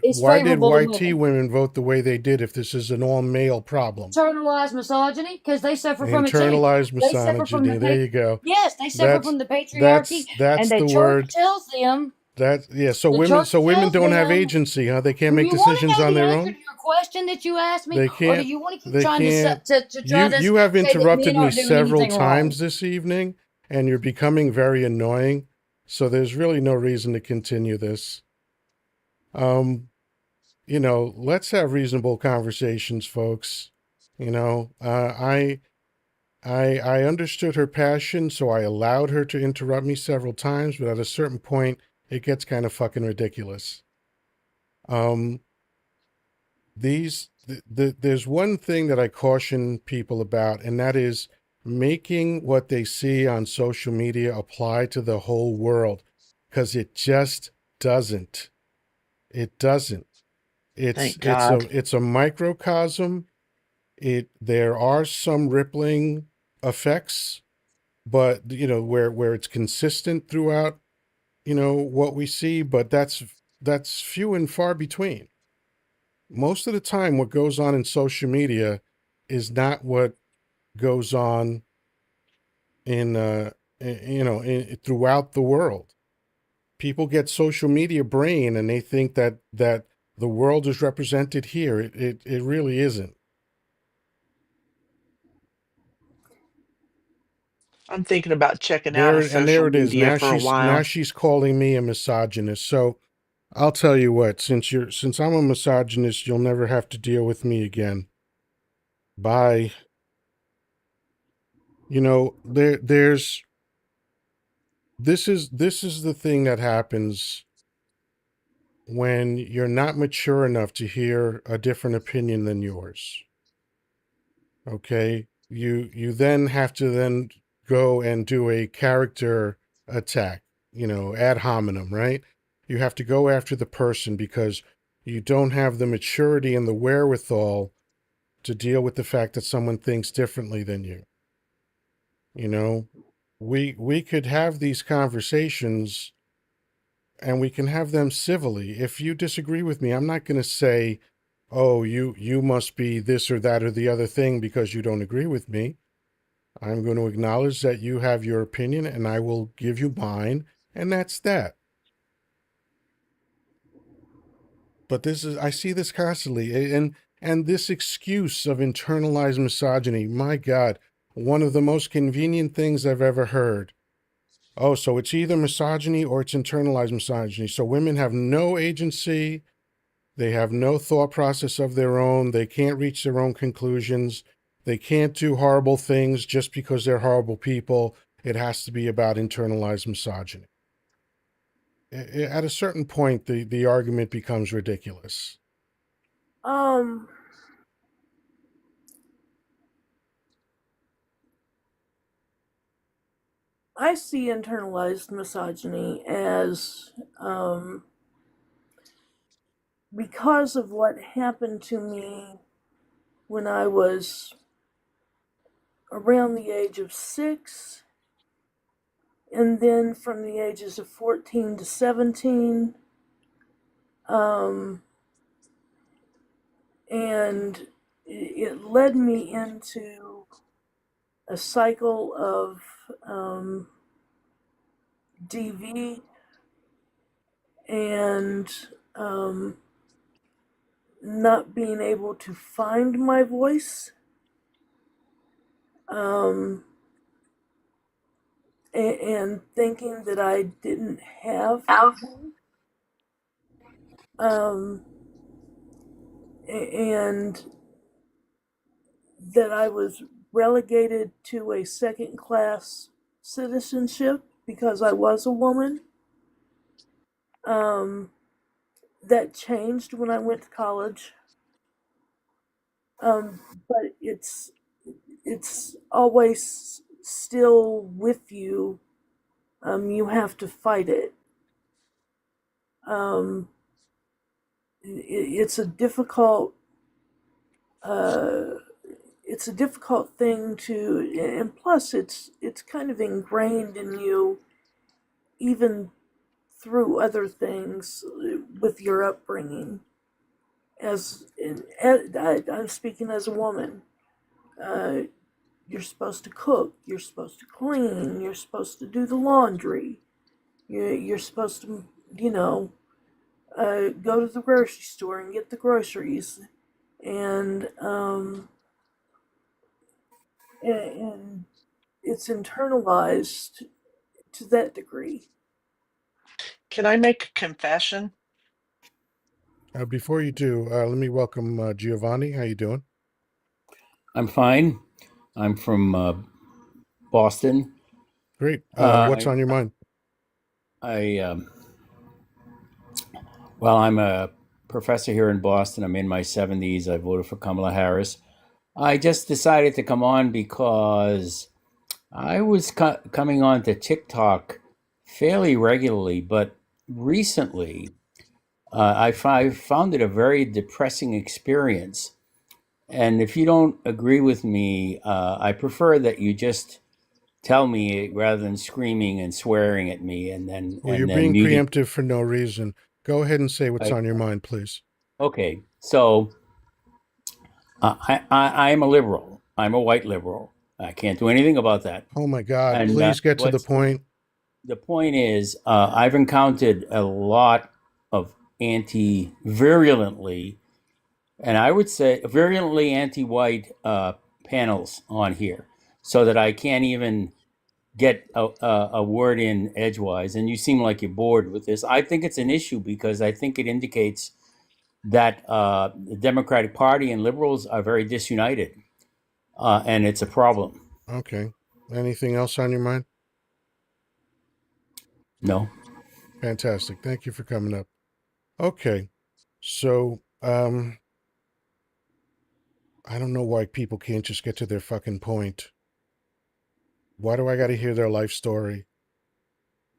is why did favorable to YT women. women vote the way they did if this is an all male problem? Internalized misogyny because they suffer from it too. Internalized They suffer from misogyny. There you go. yes, they suffer That's from the patriarchy, and that's the the church word. tells them. That yeah. The church So women tells don't have them. agency, huh? They can't Do make you want decisions to know on the their answer own. to your question that you asked me, They or do can't. you want to keep They trying can't. to try to You have say that men interrupted me aren't doing several anything wrong? times this evening, and you're becoming very annoying. So there's really no reason to continue this. Um, let's have reasonable conversations, folks. I understood her passion, so I allowed her to interrupt me several times, but at a certain point, it gets kind of fucking ridiculous. Um, there's one thing that I caution people about, and that is making what they see on social media apply to the whole world, because it just doesn't. It doesn't. Thank God. It's a microcosm. There are some rippling effects, but where it's consistent throughout, what we see, but that's few and far between. Most of the time, what goes on in social media is not what goes on in throughout the world. People get social media brain, and they think that the world is represented here. It really isn't. I'm thinking about checking out There of and social there it is. media for a Now while. she's calling me a misogynist. So I'll tell you what, since I'm a misogynist, you'll never have to deal with me again. Bye. There's this is the thing that happens when you're not mature enough to hear a different opinion than yours. Okay? You then have to then go and do a character attack, ad hominem, right? You have to go after the person because you don't have the maturity and the wherewithal to deal with the fact that someone thinks differently than you. We could have these conversations, and we can have them civilly. If you disagree with me, I'm not going to say, "Oh, you must be this or that or the other thing because you don't agree with me." I'm going to acknowledge that you have your opinion, and I will give you mine, and that's that. But this is, I see this constantly. And this excuse of internalized misogyny, my God, one of the most convenient things I've ever heard. Oh, so it's either misogyny or it's internalized misogyny. So women have no agency. They have no thought process of their own. They can't reach their own conclusions. They can't do horrible things just because they're horrible people. It has to be about internalized misogyny. At a certain point, the argument becomes ridiculous. Um, I see internalized misogyny as because of what happened to me when I was around the age of 6, and then from the ages of 14 to 17. Um, and it led me into a cycle of DV and not being able to find my voice. Um, and thinking that I didn't have um, and that I was relegated to a second class citizenship because I was a woman. Um, that changed when I went to college. Um, but it's always still with you. You have to fight it. Um, it's a difficult uh, it's a difficult thing to, and plus it's kind of ingrained in you, even through other things with your upbringing. I'm speaking as a woman. Uh, you're supposed to cook. You're supposed to clean. You're supposed to do the laundry. You're supposed to, go to the grocery store and get the groceries, and and it's internalized to that degree. Can I make a confession? Before you do, let me welcome Giovanni. How you doing? I'm fine. I'm from Boston. Great. What's Uh, on your mind? I well, I'm a professor here in Boston. I'm in my 70s. I voted for Kamala Harris. I just decided to come on because I was coming on to TikTok fairly regularly, but recently I found it a very depressing experience. And if you don't agree with me, I prefer that you just tell me rather than screaming and swearing at me and then Well, you're being muting. preemptive for no reason. Go ahead and say what's I, on your mind, please. okay, so I am a liberal. I'm a white liberal. I can't do anything about that. Oh my God, And please get to the what's point. the point is, I've encountered a lot of anti virulently, and I would say virulently anti-white panels on here, so that I can't even get a word in edgewise. And you seem like you're bored with this. I think it's an issue because I think it indicates that the Democratic Party and liberals are very disunited, and it's a problem. Okay. Anything else on your mind? No. Fantastic. Thank you for coming up. Okay. So, I don't know why people can't just get to their fucking point. Why do I got to hear their life story?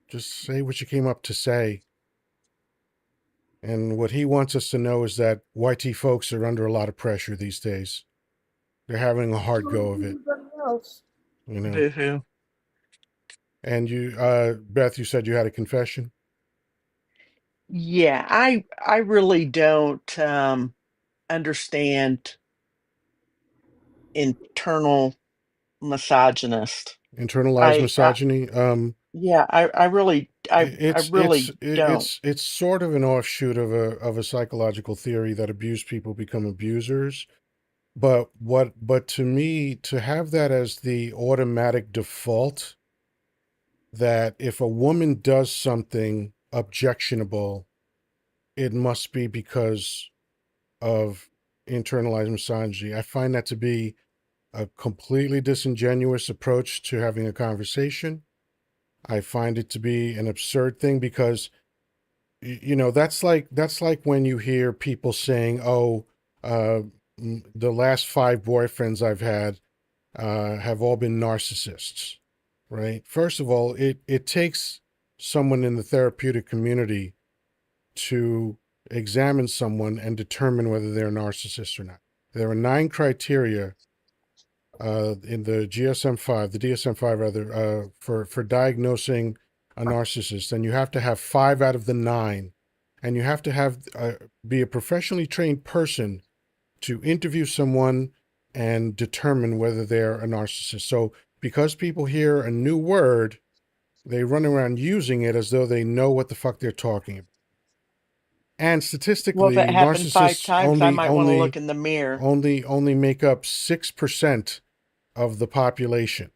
Just say what you came up to say. And what he wants us to know is that YT folks are under a lot of pressure these days. They're having a hard go of it, Everybody else. you know. Boo-hoo. And you, Beth, you said you had a confession. Yeah, I really don't understand internal misogynist. Internalized I misogyny. Yeah, I really don't. It's sort of an offshoot of a psychological theory that abused people become abusers. But to me, to have that as the automatic default, that if a woman does something objectionable, it must be because of internalized misogyny. I find that to be a completely disingenuous approach to having a conversation. I find it to be an absurd thing because that's like when you hear people saying, "Oh, uh, the last five boyfriends I've had have all been narcissists." Right? First of all, it takes someone in the therapeutic community to examine someone and determine whether they're a narcissist or not. There are 9 criteria in the GSM-5, the DSM-5 rather, for diagnosing a narcissist, and you have to have 5 out of the 9, and you have to have be a professionally trained person to interview someone and determine whether they're a narcissist. So, because people hear a new word, they run around using it as though they know what the fuck they're talking about. And Well, if it statistically, happened five narcissists times, I might want to look in the mirror. only make up 6% of the population.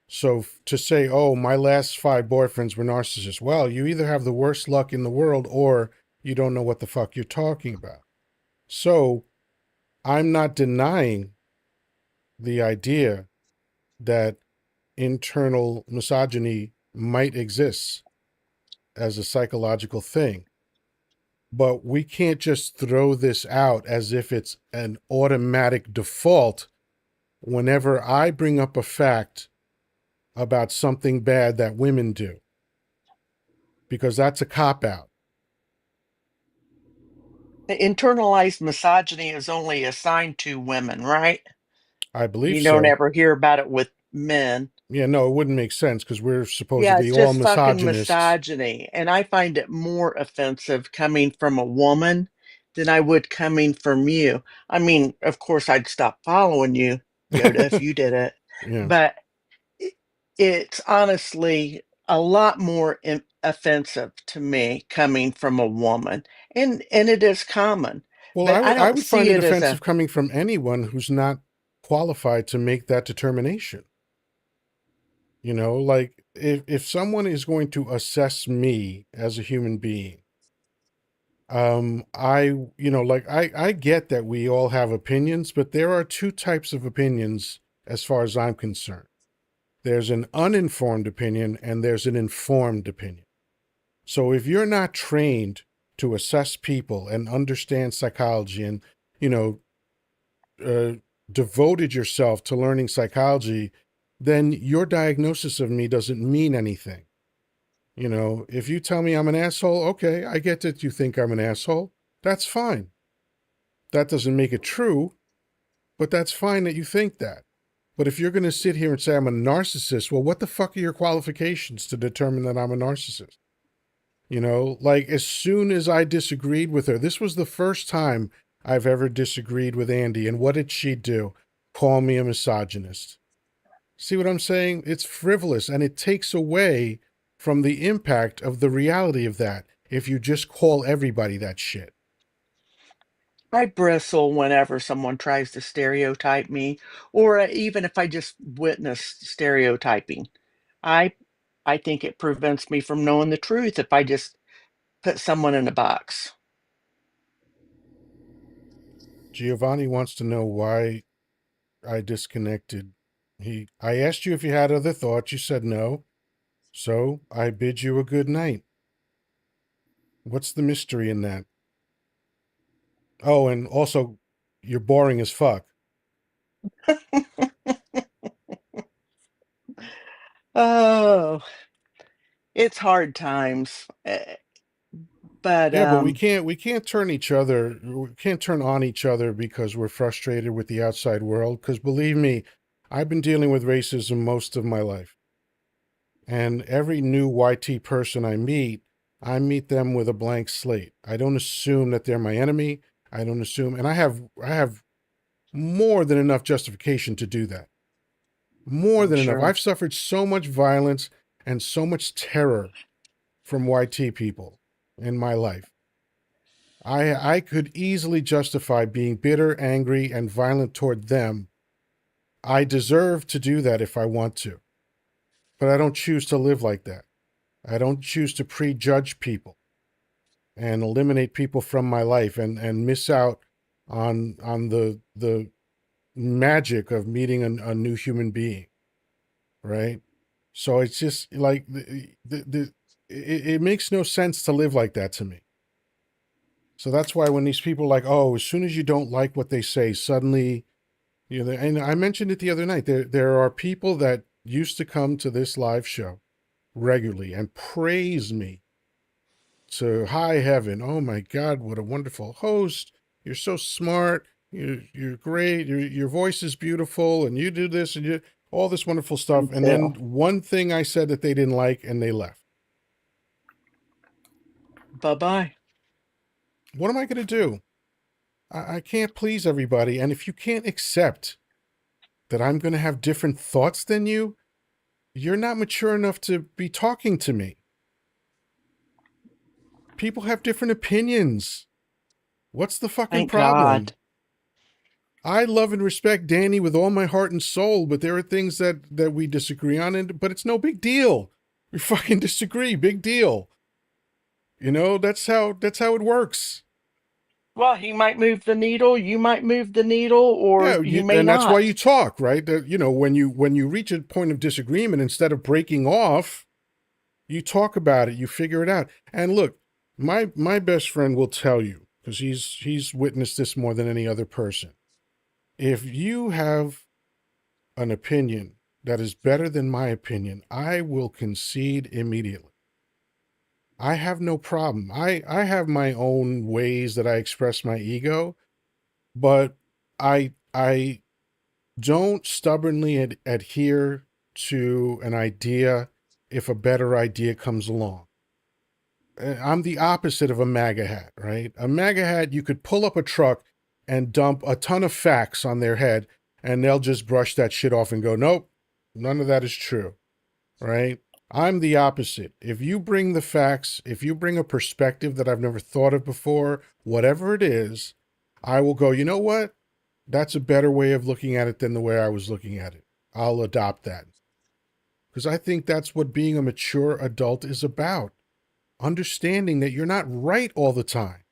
So to say, oh, my last 5 boyfriends were narcissists, well, you either have the worst luck in the world or you don't know what the fuck you're talking about. So I'm not denying the idea that internal misogyny might exist as a psychological thing. But we can't just throw this out as if it's an automatic default whenever I bring up a fact about something bad that women do, because that's a cop out. The internalized misogyny is only assigned to women, right? I believe You don't so. ever hear about it with men. Yeah, no, it wouldn't make sense because we're supposed to Yeah, be it's all just fucking misogynists. misogyny. And I find it more offensive coming from a woman than I would coming from you. I mean, of course, I'd stop following you, Yoda, if you did it. Yeah. But it's honestly a lot more offensive to me coming from a woman. And it is common. Well, But I I don't would find see it it as offensive a coming from anyone who's not qualified to make that determination. Like if someone is going to assess me as a human being, I get that we all have opinions, but there are 2 types of opinions as far as I'm concerned. There's an uninformed opinion and there's an informed opinion. So if you're not trained to assess people and understand psychology and, you know, devoted yourself to learning psychology, then your diagnosis of me doesn't mean anything. If you tell me I'm an asshole, okay, I get that you think I'm an asshole. That's fine. That doesn't make it true, but that's fine that you think that. But if you're going to sit here and say I'm a narcissist, well, what the fuck are your qualifications to determine that I'm a narcissist? Like as soon as I disagreed with her, this was the first time I've ever disagreed with Andy. And what did she do? Call me a misogynist. See what I'm saying? It's frivolous and it takes away from the impact of the reality of that if you just call everybody that shit. I bristle whenever someone tries to stereotype me, or even if I just witness stereotyping. I I think it prevents me from knowing the truth if I just put someone in a box. Giovanni wants to know why I disconnected. I asked you if you had other thoughts. You said no. So I bid you a good night. What's the mystery in that? Oh, and also, you're boring as fuck. Oh, it's hard times. But Yeah, but we can't turn on each other because we're frustrated with the outside world. Because believe me, I've been dealing with racism most of my life. And every new YT person I meet them with a blank slate. I don't assume that they're my enemy. I don't assume, and I have more than enough justification to do that. More I'm than enough. sure. I've suffered so much violence and so much terror from YT people in my life. I could easily justify being bitter, angry, and violent toward them. I deserve to do that if I want to, but I don't choose to live like that. I don't choose to prejudge people and eliminate people from my life and miss out on the magic of meeting a new human being, right? So it's just like it makes no sense to live like that to me. So that's why when these people are like, oh, as soon as you don't like what they say, suddenly, and I mentioned it the other night, there are people that used to come to this live show regularly and praise me to high heaven. Oh my God, what a wonderful host. You're so smart. You're great. Your voice is beautiful, and you do this and you all this wonderful stuff. And then one thing I said that they didn't like, and they left. Bye-bye. What am I going to do? I can't please everybody. And if you can't accept that I'm going to have different thoughts than you, you're not mature enough to be talking to me. People have different opinions. What's the fucking Thank problem? God. I love and respect Danny with all my heart and soul, but there are things that we disagree on, but it's no big deal. We fucking disagree, big deal. That's how it works. Well, he might move the needle, you might move the needle, or Yeah, you may and that's not. why you talk, right? That, when you reach a point of disagreement, instead of breaking off, you talk about it, you figure it out. And look, my best friend will tell you, because he's witnessed this more than any other person. If you have an opinion that is better than my opinion, I will concede immediately. I have no problem. I have my own ways that I express my ego, but I don't stubbornly adhere to an idea if a better idea comes along. I'm the opposite of a MAGA hat, right? A MAGA hat, you could pull up a truck and dump a ton of facts on their head, and they'll just brush that shit off and go, nope, none of that is true, right? I'm the opposite. If you bring the facts, if you bring a perspective that I've never thought of before, whatever it is, I will go, you know what? That's a better way of looking at it than the way I was looking at it. I'll adopt that. Because I think that's what being a mature adult is about. Understanding that you're not right all the time.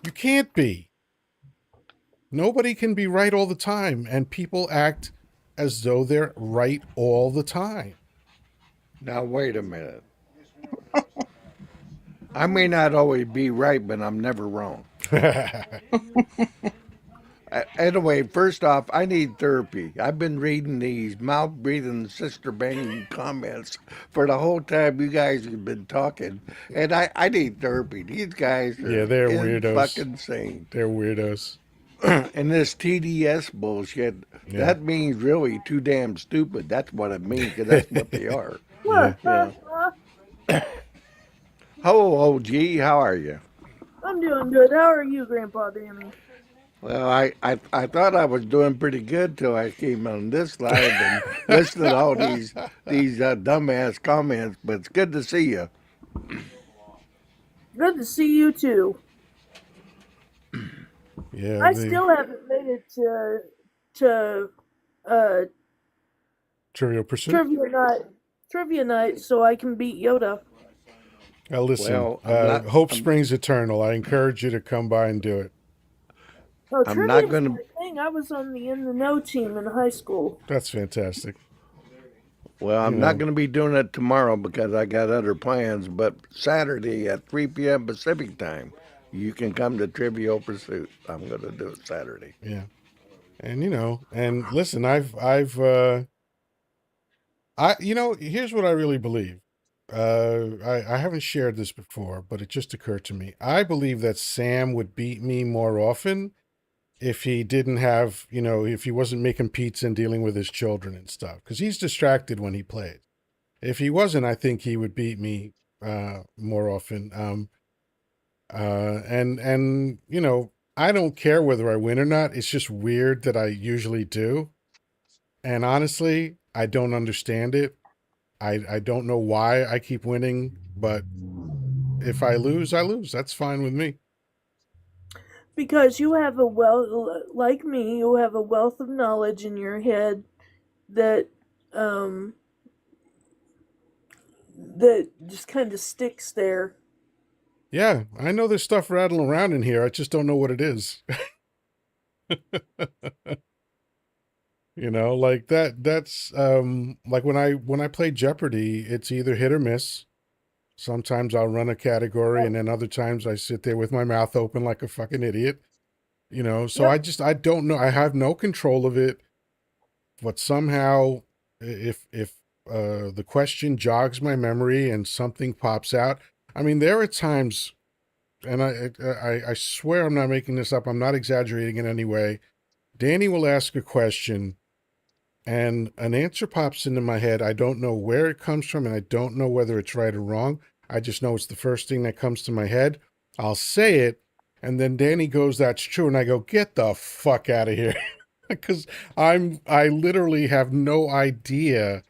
You can't be. Nobody can be right all the time, and people act as though they're right all the time. Now, wait a minute. I may not always be right, but I'm never wrong. Anyway, first off, I need therapy. I've been reading these mouth breathing, sister banging comments for the whole time you guys have been talking, and I need therapy. These guys Yeah, are they're in weirdos. fucking sane. They're weirdos. And this TDS bullshit, Yeah. that means really too damn stupid. That's what it means, because that's what they are. Yeah. Hello, OG. How are you? I'm doing good. How are you, Grandpa Danny? Well, I thought I was doing pretty good till I came on this live and listened to all these dumbass comments. But it's good to see you. Good to see you too. Yeah. I still haven't made it to Trivial Pursuit. trivia night, so I can beat Yoda. Now listen, Well, hope springs eternal. I encourage you to come by and do it. Oh, I'm trivia not was gonna. my thing. I was on the In the Know team in high school. That's fantastic. Well, I'm You not know. going to be doing it tomorrow because I got other plans. But Saturday at 3 p.m. Pacific time, you can come to Trivial Pursuit. I'm going to do it Saturday. Yeah. And and listen, here's what I really believe. I haven't shared this before, but it just occurred to me. I believe that Sam would beat me more often if he didn't have, if he wasn't making pizza and dealing with his children and stuff, because he's distracted when he plays. If he wasn't, I think he would beat me more often. And I don't care whether I win or not. It's just weird that I usually do. And honestly, I don't understand it. I don't know why I keep winning, but if I lose, I lose. That's fine with me. Because you have a wealth, like me, you have a wealth of knowledge in your head that um that just kind of sticks there. Yeah, I know there's stuff rattling around in here. I just don't know what it is. Like that's like when I play Jeopardy, it's either hit or miss. Sometimes I'll run a category and then other times I sit there with my mouth open like a fucking idiot. So Yep. I don't know. I have no control of it, but somehow if the question jogs my memory and something pops out. I mean, there are times, and I swear I'm not making this up. I'm not exaggerating in any way. Danny will ask a question and an answer pops into my head. I don't know where it comes from, and I don't know whether it's right or wrong. I just know it's the first thing that comes to my head. I'll say it, and then Danny goes, "That's true," and I go, "Get the fuck out of here," because I literally have no idea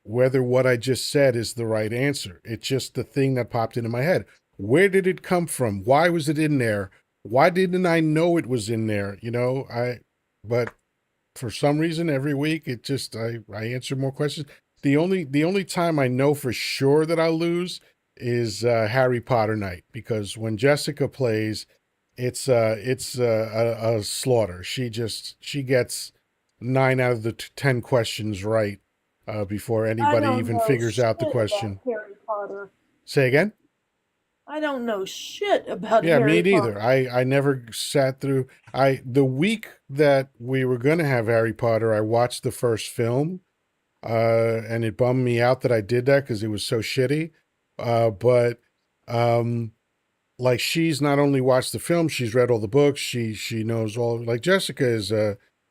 whether what I just said is the right answer. It's just the thing that popped into my head. Where did it come from? Why was it in there? Why didn't I know it was in there? But for some reason every week it just I answer more questions. The only time I know for sure that I'll lose is Harry Potter night, because when Jessica plays, it's a slaughter. She gets 9 out of the 10 questions right before I anybody don't even know figures out the shit about question. Harry Potter. Say again? I don't know shit about Yeah, me Harry neither. Potter. I never sat through. The week that we were gonna have Harry Potter, I watched the first film, and it bummed me out that I did that because it was so shitty. But um, like, she's not only watched the film, she's read all the books. She knows all. Like, Jessica is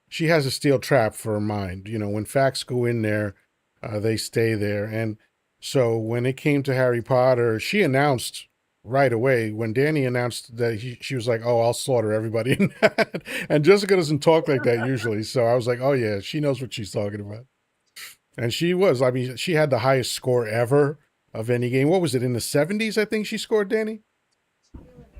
she has a steel trap for her mind. When facts go in there, they stay there. And so when it came to Harry Potter, she announced right away when Danny announced that she was like, "Oh, I'll slaughter everybody in that." And Jessica doesn't talk like that usually, so I was like, "Oh yeah, she knows what she's talking about." And she was. I mean, she had the highest score ever of any game. What was it, in the 70s? I think she scored, Danny.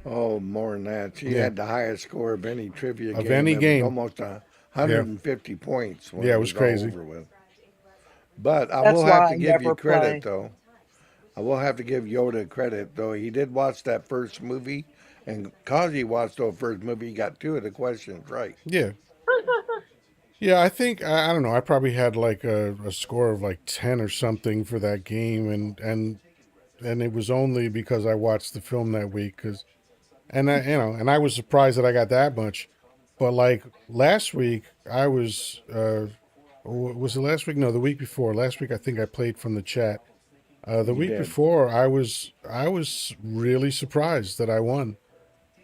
Oh, more than that. She Yeah, had the highest score of any trivia of game. any It was game. almost Yeah, 150 points when yeah, it it was was all crazy. over with. But I That's will have why to I give you never credit, play. though. I will have to give Yoda credit, though. He did watch that first movie, and because he watched the first movie, he got 2 of the questions right. Yeah, yeah. I think I don't know. I probably had like a score of like 10 or something for that game, and it was only because I watched the film that week. Because and I was surprised that I got that much. But like last week, I was was it last week? No, the week before. Last week, I think I played from the chat. The You week did. before, I was really surprised that I won.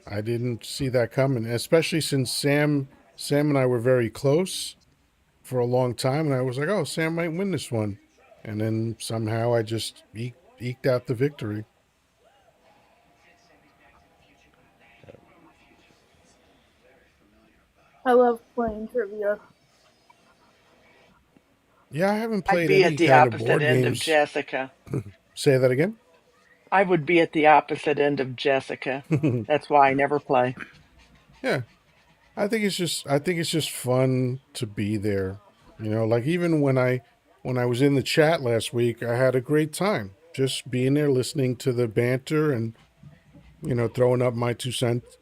I didn't see that coming, especially since Sam and I were very close for a long time, and I was like, "Oh, Sam might win this one," and then somehow I just eked out the victory. I love playing trivia. Yeah, I haven't I'd played be at any the kind of opposite board end of games. Jessica. Say that again. I would be at the opposite end of Jessica. That's why I never play. Yeah, I think it's just fun to be there. Like even when I was in the chat last week, I had a great time just being there, listening to the banter, and throwing up my 2 cents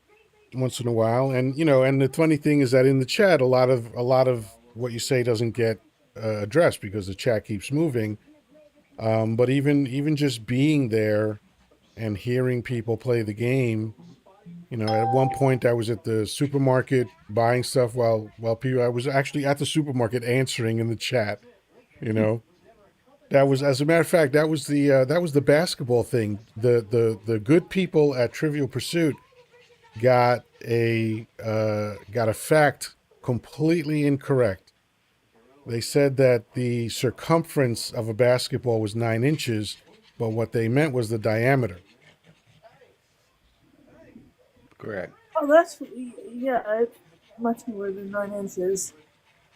once in a while. And the funny thing is that in the chat, a lot of what you say doesn't get addressed because the chat keeps moving. But even just being there and hearing people play the game. At one point I was at the supermarket buying stuff while people. I was actually at the supermarket answering in the chat. You know, that was, as a matter of fact, that was the basketball thing. The good people at Trivial Pursuit got a fact completely incorrect. They said that the circumference of a basketball was 9 inches, but what they meant was the diameter. Correct. Oh, that's yeah. It's much more than 9 inches.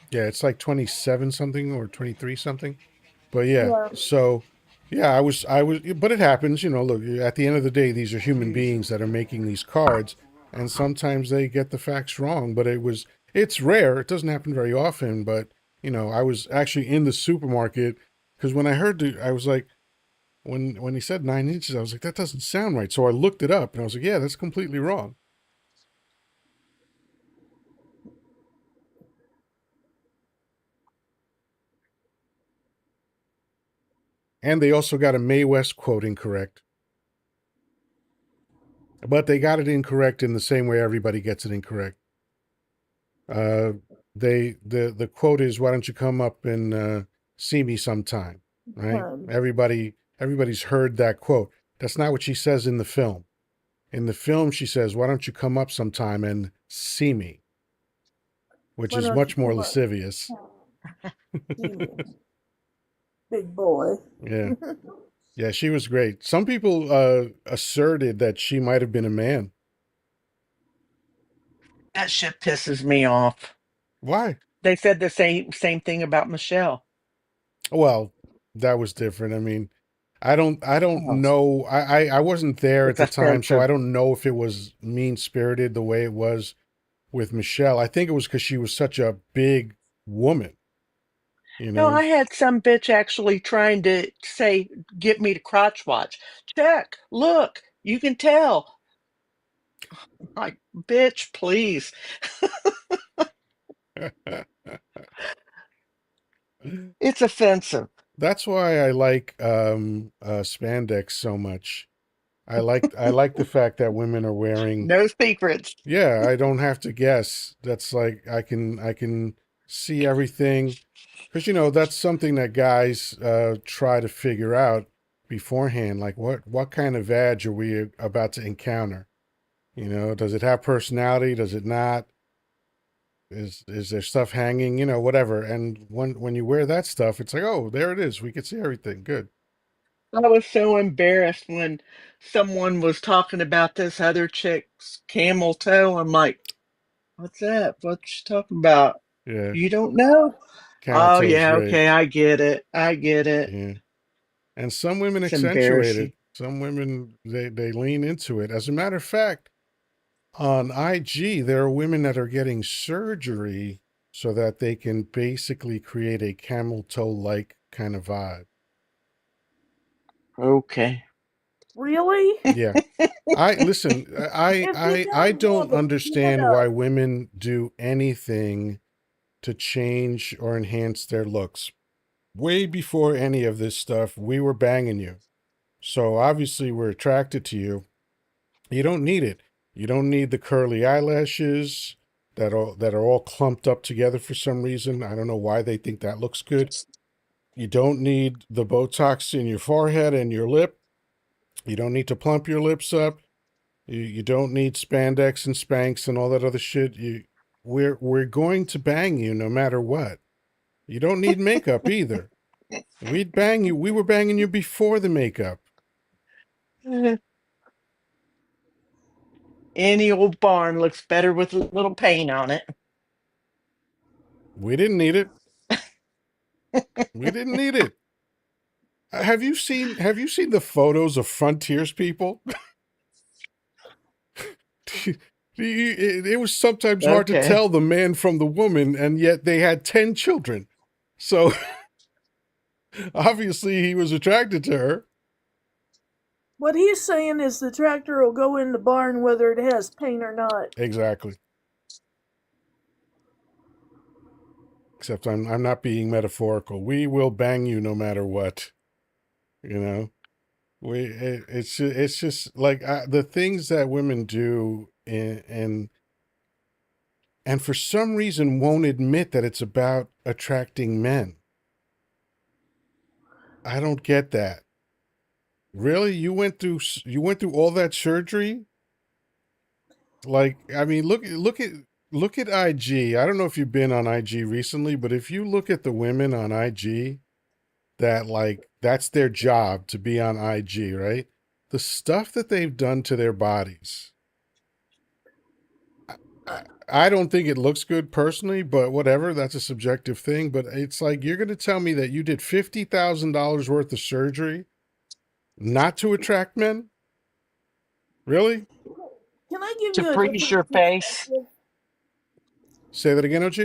Yeah, it's like 27 something or 23 something. But yeah, Yeah. so yeah, but it happens, look, at the end of the day, these are human beings that are making these cards, and sometimes they get the facts wrong, but it's rare. It doesn't happen very often, but I was actually in the supermarket because when I heard I was like, when he said 9 inches, I was like, that doesn't sound right. So I looked it up and I was like, yeah, that's completely wrong. And they also got a Mae West quote incorrect. But they got it incorrect in the same way everybody gets it incorrect. Uh, the quote is, "Why don't you come up and see me sometime?" Right? Time. Everybody's heard that quote. That's not what she says in the film. In the film, she says, "Why don't you come up sometime and see me?" Which Why is don't you much more come up? lascivious. See me, big boy. Yeah, yeah, she was great. Some people asserted that she might have been a man. That shit pisses me off. Why? They said the same thing about Michelle. Well, that was different. I mean, I don't Oh, know. I wasn't there at it's the time, so offensive. I don't know if it was mean spirited the way it was with Michelle. I think it was because she was such a big woman, you No, know. I had some bitch actually trying to say, get me to crotch watch. Check, look, you can tell. Like, bitch, please. It's offensive. That's why I like spandex so much. I like the fact that women are wearing. No secrets. Yeah, I don't have to guess. That's like I can see everything because that's something that guys try to figure out beforehand. Like what kind of vag are we about to encounter? Does it have personality? Does it not? Is there stuff hanging? Whatever. And when you wear that stuff, it's like, oh, there it is. We can see everything. Good. I was so embarrassed when someone was talking about this other chick's camel toe. I'm like, what's that? What you talking about? Yeah, You don't know? camel Oh, toe's yeah, great. okay, I get it. I get it. Yeah. And some women It's accentuate it. embarrassing. Some women they lean into it. As a matter of fact, on IG, there are women that are getting surgery so that they can basically create a camel toe like kind of vibe. Okay. Really? Yeah. I listen, I If you I I don't don't have a understand why setup, women do anything to change or enhance their looks. Way before any of this stuff, we were banging you. So obviously we're attracted to you. You don't need it. You don't need the curly eyelashes that are all clumped up together for some reason. I don't know why they think that looks good. You don't need the Botox in your forehead and your lip. You don't need to plump your lips up. You don't need spandex and spanks and all that other shit. We're going to bang you no matter what. You don't need makeup either. We'd bang you. We were banging you before the makeup. Any old barn looks better with a little paint on it. We didn't need it. We didn't need it. Have you seen the photos of Frontiers people? It was sometimes hard to Okay. tell the man from the woman, and yet they had 10 children. So obviously he was attracted to her. what he's saying is the tractor will go in the barn whether it has paint or not. Exactly. Except I'm not being metaphorical. We will bang you no matter what. You know, it's just like the things that women do, and for some reason won't admit that it's about attracting men. I don't get that. Really? You went through all that surgery? Like, I mean, look at IG. I don't know if you've been on IG recently, but if you look at the women on IG that like that's their job to be on IG, right? The stuff that they've done to their bodies. I don't think it looks good personally, but whatever, that's a subjective thing. But it's like you're going to tell me that you did $50,000 worth of surgery not to attract men? Really? Can I give To you a freeze different your face. perspective? Say that again, OG?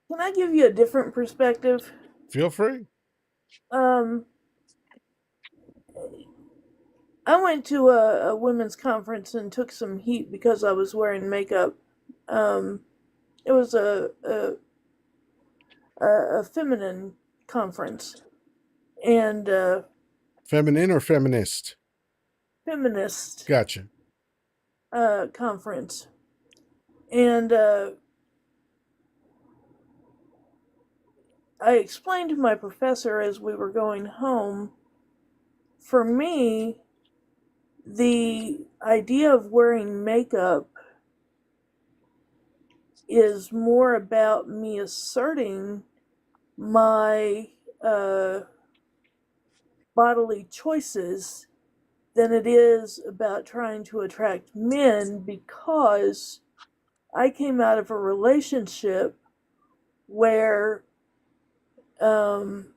Can I give you a different perspective? Feel free. Um, I went to a women's conference and took some heat because I was wearing makeup. Um, it was a feminine conference and Feminine or feminist? feminist Gotcha. conference, and I explained to my professor as we were going home. For me, the idea of wearing makeup is more about me asserting my uh, bodily choices than it is about trying to attract men, because I came out of a relationship where um,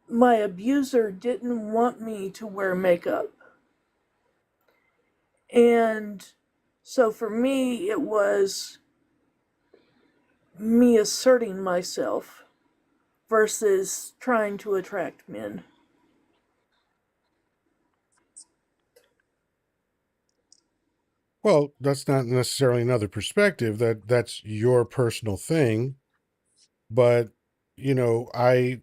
my abuser didn't want me to wear makeup. And so for me, it was me asserting myself versus trying to attract men. Well, that's not necessarily another perspective. That's your personal thing. But, you know, I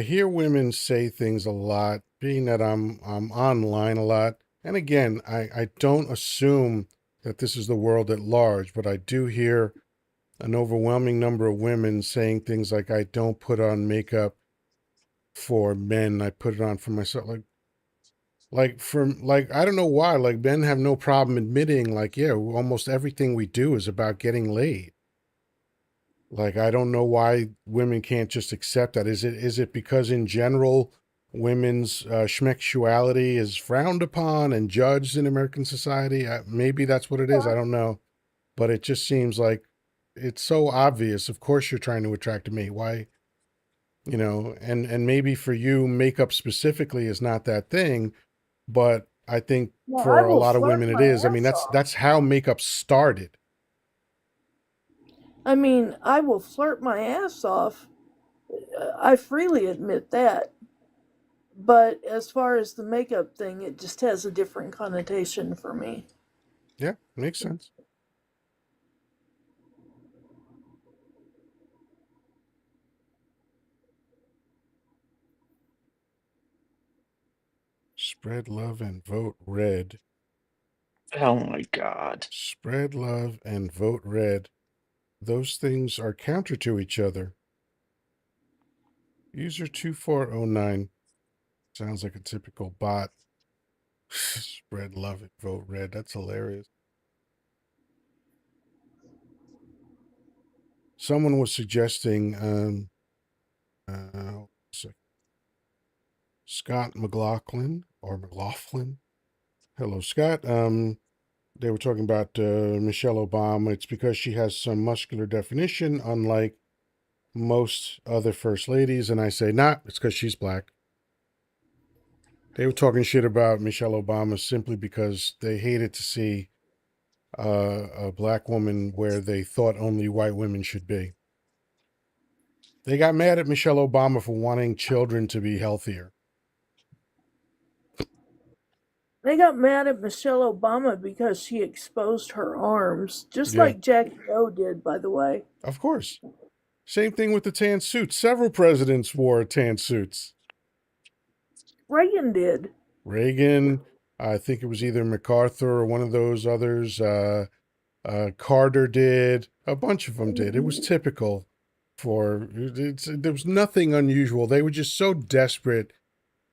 hear women say things a lot, being that I'm online a lot. And again, I don't assume that this is the world at large, but I do hear an overwhelming number of women saying things like, I don't put on makeup for men, I put it on for myself. I don't know why, like men have no problem admitting, like, yeah, almost everything we do is about getting laid. Like, I don't know why women can't just accept that. Is it because in general women's schmexuality is frowned upon and judged in American society? Maybe that's what it is. I don't know, but it just seems like it's so obvious. Of course, you're trying to attract me. Why? And maybe for you, makeup specifically is not that thing, but I think Well, I for a will lot of flirt women it my is. I mean, ass that's off. that's how makeup started. I mean, I will flirt my ass off. I freely admit that. But as far as the makeup thing, it just has a different connotation for me. Yeah, makes sense. Spread love and vote red. Oh my God. Spread love and vote red. Those things are counter to each other. User 2409. Sounds like a typical bot. Spread love and vote red. That's hilarious. Someone was suggesting uh, Scott McLaughlin or McLaughlin. Hello, Scott. They were talking about Michelle Obama. It's because she has some muscular definition, unlike most other first ladies. And I say, nah, it's because she's black. They were talking shit about Michelle Obama simply because they hated to see a black woman where they thought only white women should be. They got mad at Michelle Obama for wanting children to be healthier. They got mad at Michelle Obama because she exposed her arms, just Yeah, like Jackie O did, by the way. of course. Same thing with the tan suits. Several presidents wore tan suits. Reagan did. Reagan, I think it was either MacArthur or one of those others. Carter did. A bunch of them did. It was typical there was nothing unusual. They were just so desperate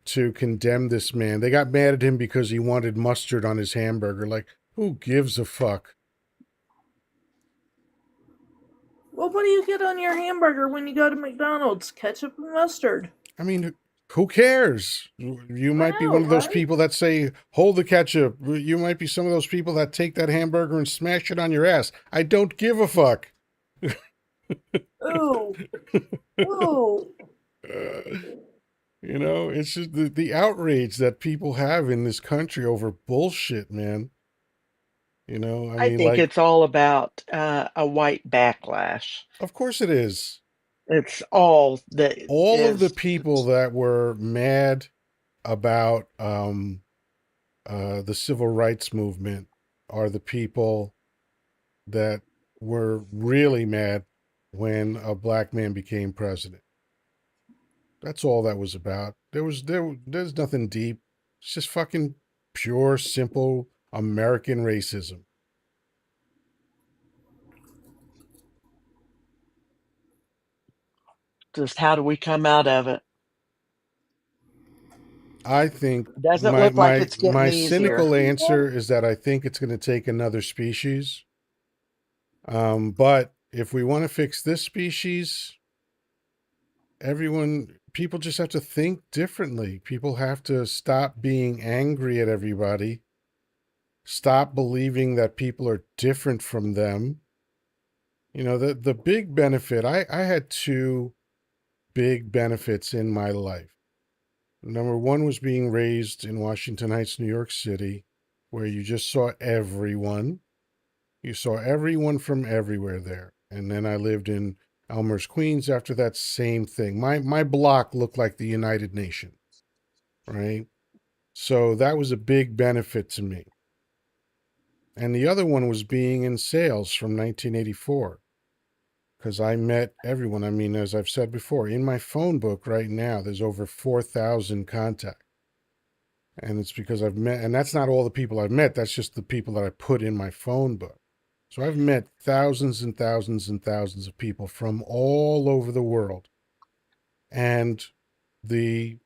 to condemn this man. They got mad at him because he wanted mustard on his hamburger. Like, who gives a fuck? Well, what do you get on your hamburger when you go to McDonald's? Ketchup and mustard. I mean, Who cares? You I might be one know, of those right? people that say, hold the ketchup. You might be some of those people that take that hamburger and smash it on your ass. I don't give a fuck. Ooh, ooh. It's just the outrage that people have in this country over bullshit, man. I I mean, think like, it's all about a white backlash. of course it is. It's all that All of the is. people that were mad about the civil rights movement are the people that were really mad when a black man became president. That's all that was about. There's nothing deep. It's just fucking pure, simple American racism. Just how do we come out of it? I think Doesn't my look like my it's getting my easier. cynical answer is that I think it's going to take another species. But if we want to fix this species, people just have to think differently. People have to stop being angry at everybody, stop believing that people are different from them. The big benefit, I had two big benefits in my life. Number one was being raised in Washington Heights, New York City, where you just saw everyone. You saw everyone from everywhere there. And then I lived in Elmhurst, Queens. After that, same thing. My block looked like the United Nations, right? So that was a big benefit to me. And the other one was being in sales from 1984, because I met everyone. I mean, as I've said before, in my phone book right now, there's over 4,000 contacts. And it's because I've met, and that's not all the people I've met, that's just the people that I put in my phone book. So I've met thousands and thousands and thousands of people from all over the world. And the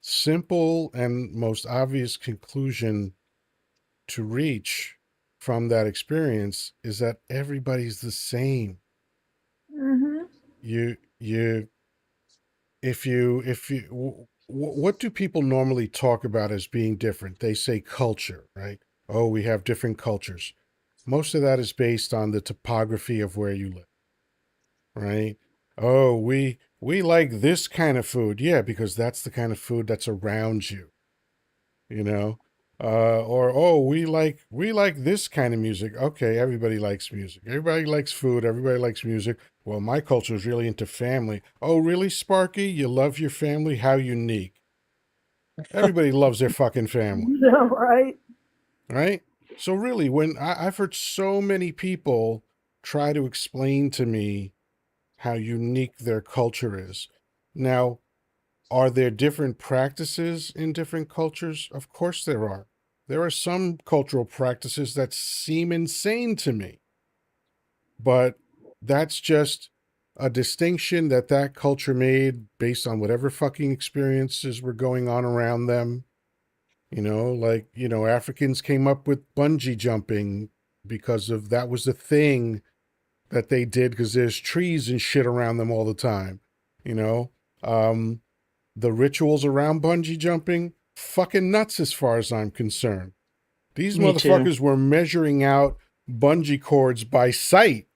simple and most obvious conclusion to reach from that experience is that everybody's the same. Mm-hmm. You if you what do people normally talk about as being different? They say culture, right? Oh, we have different cultures. Most of that is based on the topography of where you live, right? Oh, we like this kind of food. Yeah, because that's the kind of food that's around you, you know? Or oh, we like this kind of music. Okay, everybody likes music. Everybody likes food. Everybody likes music. Well, my culture is really into family. Oh, really, Sparky? You love your family? How unique. Everybody loves their fucking family, Yeah, right. right? So really, when I've heard so many people try to explain to me how unique their culture is. Now, are there different practices in different cultures? Of course there are. There are some cultural practices that seem insane to me, but that's just a distinction that culture made based on whatever fucking experiences were going on around them. Africans came up with bungee jumping because of that was the thing that they did because there's trees and shit around them all the time. You know, um, the rituals around bungee jumping, fucking nuts as far as I'm concerned. These Me too. motherfuckers were measuring out bungee cords by sight.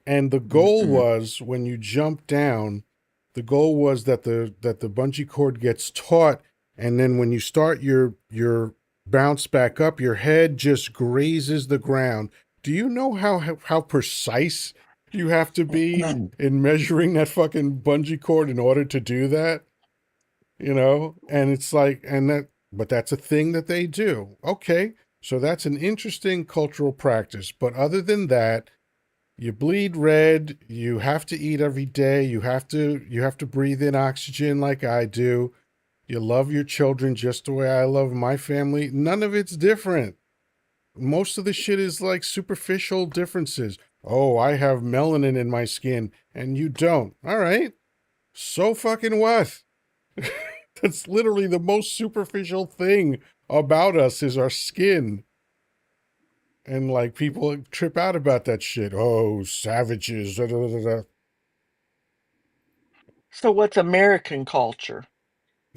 And the goal Mm-mm. was when you jump down, the goal was that the bungee cord gets taut, and then when you start your bounce back up, your head just grazes the ground. Do you know how precise you have to be in measuring that fucking bungee cord in order to do that? And it's like, but that's a thing that they do. Okay, so that's an interesting cultural practice. But other than that, you bleed red, you have to eat every day, you have to breathe in oxygen like I do. You love your children just the way I love my family. None of it's different. Most of the shit is like superficial differences. Oh, I have melanin in my skin and you don't. All right. So fucking what? That's literally the most superficial thing about us is our skin. And like people trip out about that shit. Oh, savages. Da. So, what's American culture?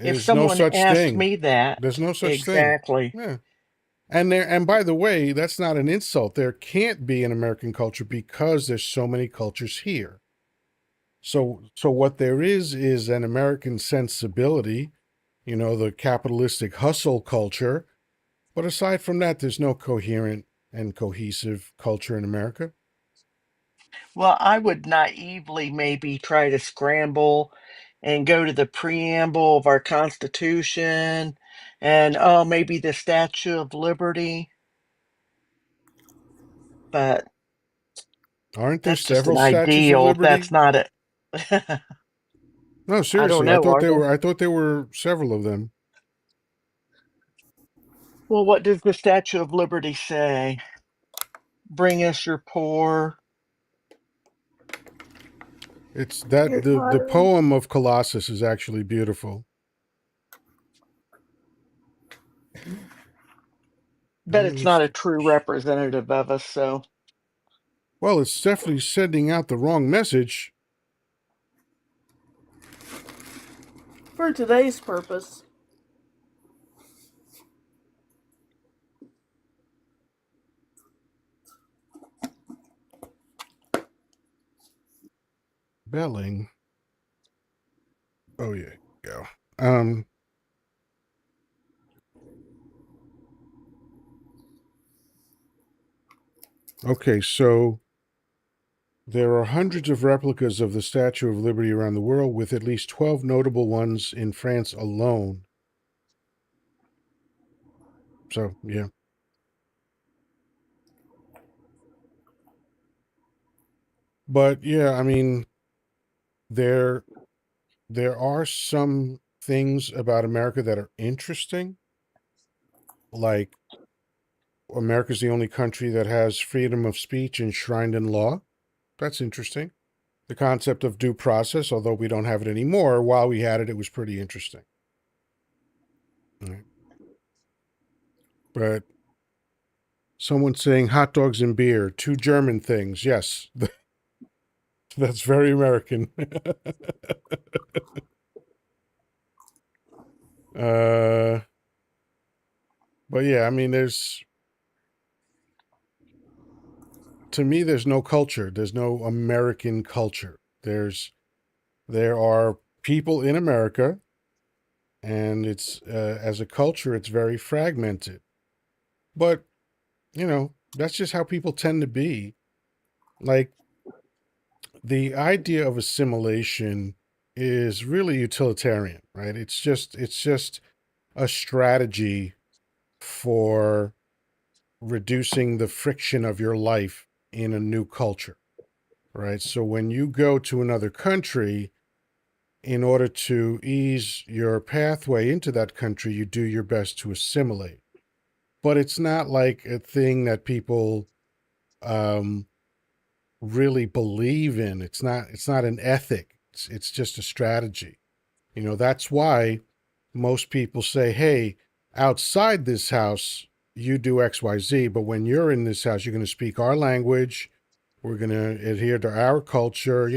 If There's no someone such asked thing. me that, There's no such thing. exactly. Yeah. And by the way, that's not an insult. There can't be an American culture because there's so many cultures here. So what there is an American sensibility, the capitalistic hustle culture. But aside from that, there's no coherent and cohesive culture in America. Well, I would naively maybe try to scramble and go to the preamble of our Constitution and, oh, maybe the Statue of Liberty, but Aren't there that's just an several statues of ideal. That's liberty? not it. No, I don't seriously. I know, thought are there there? were I thought there were several of them. Well, what does the Statue of Liberty say? Bring us your poor. It's that Your the tyrants. poem of Colossus is actually beautiful. Bet Bring it's us not a true representative of us, so. Well, it's definitely sending out the wrong message. For today's purpose. Belling. Oh yeah, go. Um. Okay, so there are hundreds of replicas of the Statue of Liberty around the world, with at least 12 notable ones in France alone. So yeah. But yeah, I mean, there there are some things about America that are interesting. Like America's the only country that has freedom of speech enshrined in law. That's interesting. The concept of due process, although we don't have it anymore, while we had it, it was pretty interesting. Right. But someone saying hot dogs and beer, two German things. Yes, that's very American. uh, but yeah, I mean, to me, there's no culture. There's no American culture. There are people in America, and it's as a culture, it's very fragmented. But that's just how people tend to be. Like the idea of assimilation is really utilitarian, right? It's just a strategy for reducing the friction of your life in a new culture, right? So when you go to another country, in order to ease your pathway into that country, you do your best to assimilate. But it's not like a thing that people um, really believe in. It's not an ethic. It's just a strategy. That's why most people say, hey, outside this house, you do XYZ, but when you're in this house, you're going to speak our language. We're going to adhere to our culture.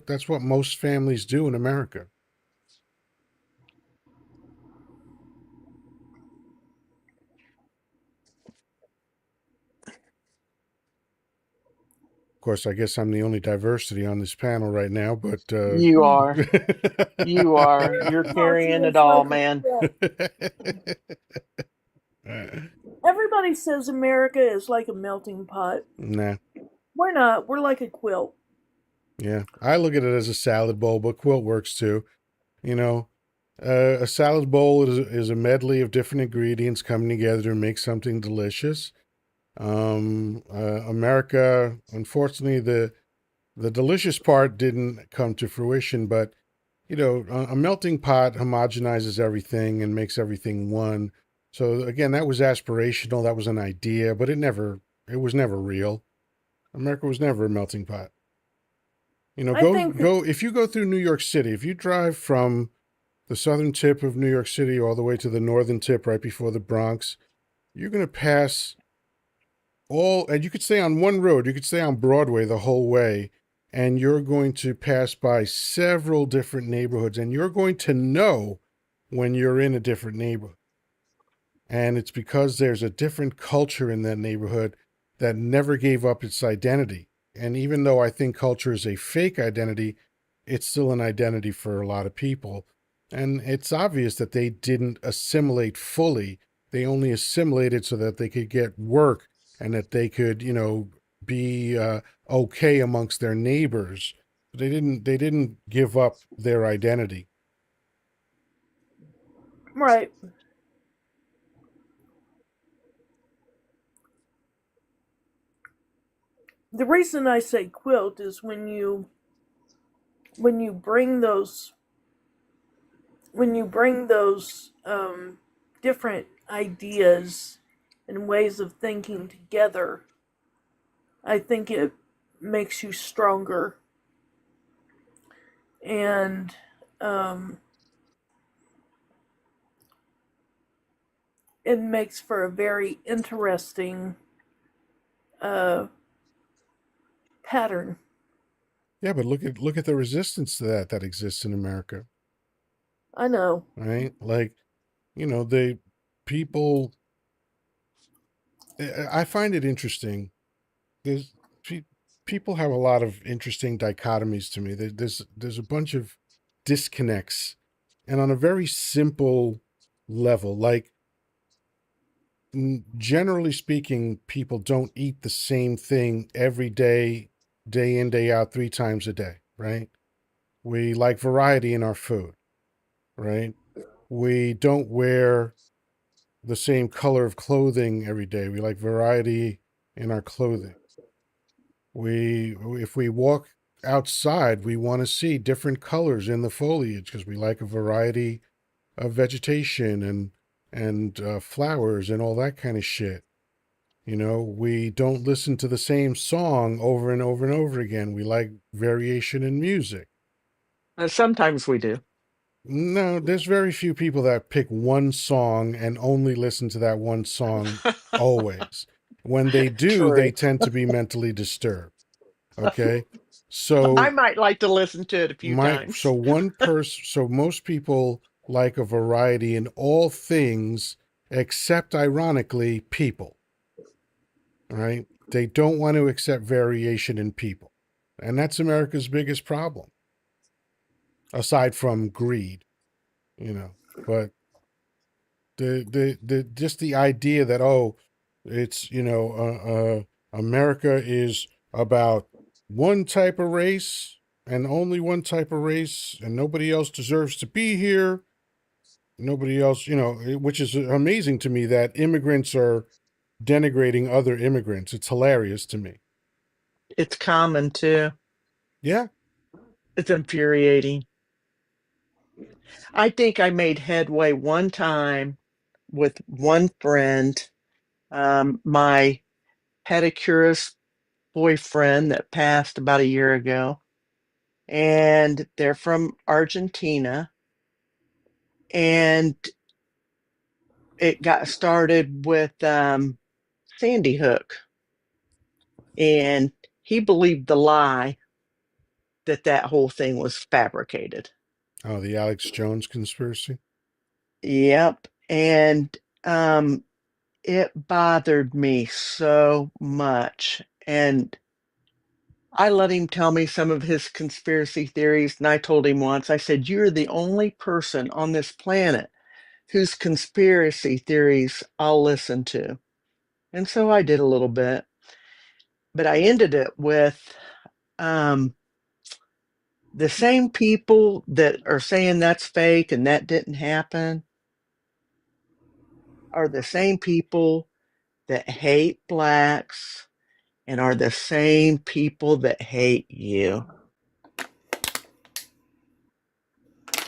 That's what most families do in America. Of course, I guess I'm the only diversity on this panel right now, but You are. You are. You're Everybody carrying it says all, like a man. quilt. Everybody says America is like a melting pot. Nah. We're not. We're like a quilt. Yeah, I look at it as a salad bowl, but quilt works too. You know, a salad bowl is a medley of different ingredients coming together to make something delicious. America, unfortunately, the delicious part didn't come to fruition, but a melting pot homogenizes everything and makes everything one. So again, that was aspirational. That was an idea, but it was never real. America was never a melting pot. I Go think that go if you go through New York City, if you drive from the southern tip of New York City all the way to the northern tip right before the Bronx, you're going to pass and you could stay on one road, you could stay on Broadway the whole way, and you're going to pass by several different neighborhoods, and you're going to know when you're in a different neighborhood. And it's because there's a different culture in that neighborhood that never gave up its identity. And even though I think culture is a fake identity, it's still an identity for a lot of people. And it's obvious that they didn't assimilate fully. They only assimilated so that they could get work and that they could, be okay amongst their neighbors. They didn't give up their identity. Right. The reason I say quilt is when you bring those different ideas and ways of thinking together, I think it makes you stronger, and um, it makes for a very interesting uh, pattern. Yeah, but look at the resistance to that exists in America, I know. right? Like, the people. I find it interesting. There's people have a lot of interesting dichotomies to me. There's a bunch of disconnects, and on a very simple level, like generally speaking, people don't eat the same thing every day, day in, day out, 3 times a day, right? We like variety in our food, right? We don't wear the same color of clothing every day. We like variety in our clothing. If we walk outside, we want to see different colors in the foliage because we like a variety of vegetation and flowers and all that kind of shit. We don't listen to the same song over and over and over again. We like variation in music. Sometimes we do. No, there's very few people that pick one song and only listen to that one song always. When they do, they True. tend to be mentally disturbed. Okay. I So might like to listen to it a few my so times. one person so most people like a variety in all things except ironically people. Right? They don't want to accept variation in people. And that's America's biggest problem, aside from greed, you know. But the just the idea that it's America is about one type of race and only one type of race and nobody else deserves to be here, nobody else, which is amazing to me that immigrants are denigrating other immigrants. It's hilarious to me. It's common too. Yeah. It's infuriating. I think I made headway one time with one friend, my pedicurist boyfriend that passed about a year ago, and they're from Argentina. And it got started with Sandy Hook, and he believed the lie that that whole thing was fabricated. Oh, the Alex Jones conspiracy. Yep. And it bothered me so much. And I let him tell me some of his conspiracy theories. And I told him once, I said, "You're the only person on this planet whose conspiracy theories I'll listen to." And so I did a little bit. But I ended it with um, the same people that are saying that's fake and that didn't happen are the same people that hate blacks and are the same people that hate you.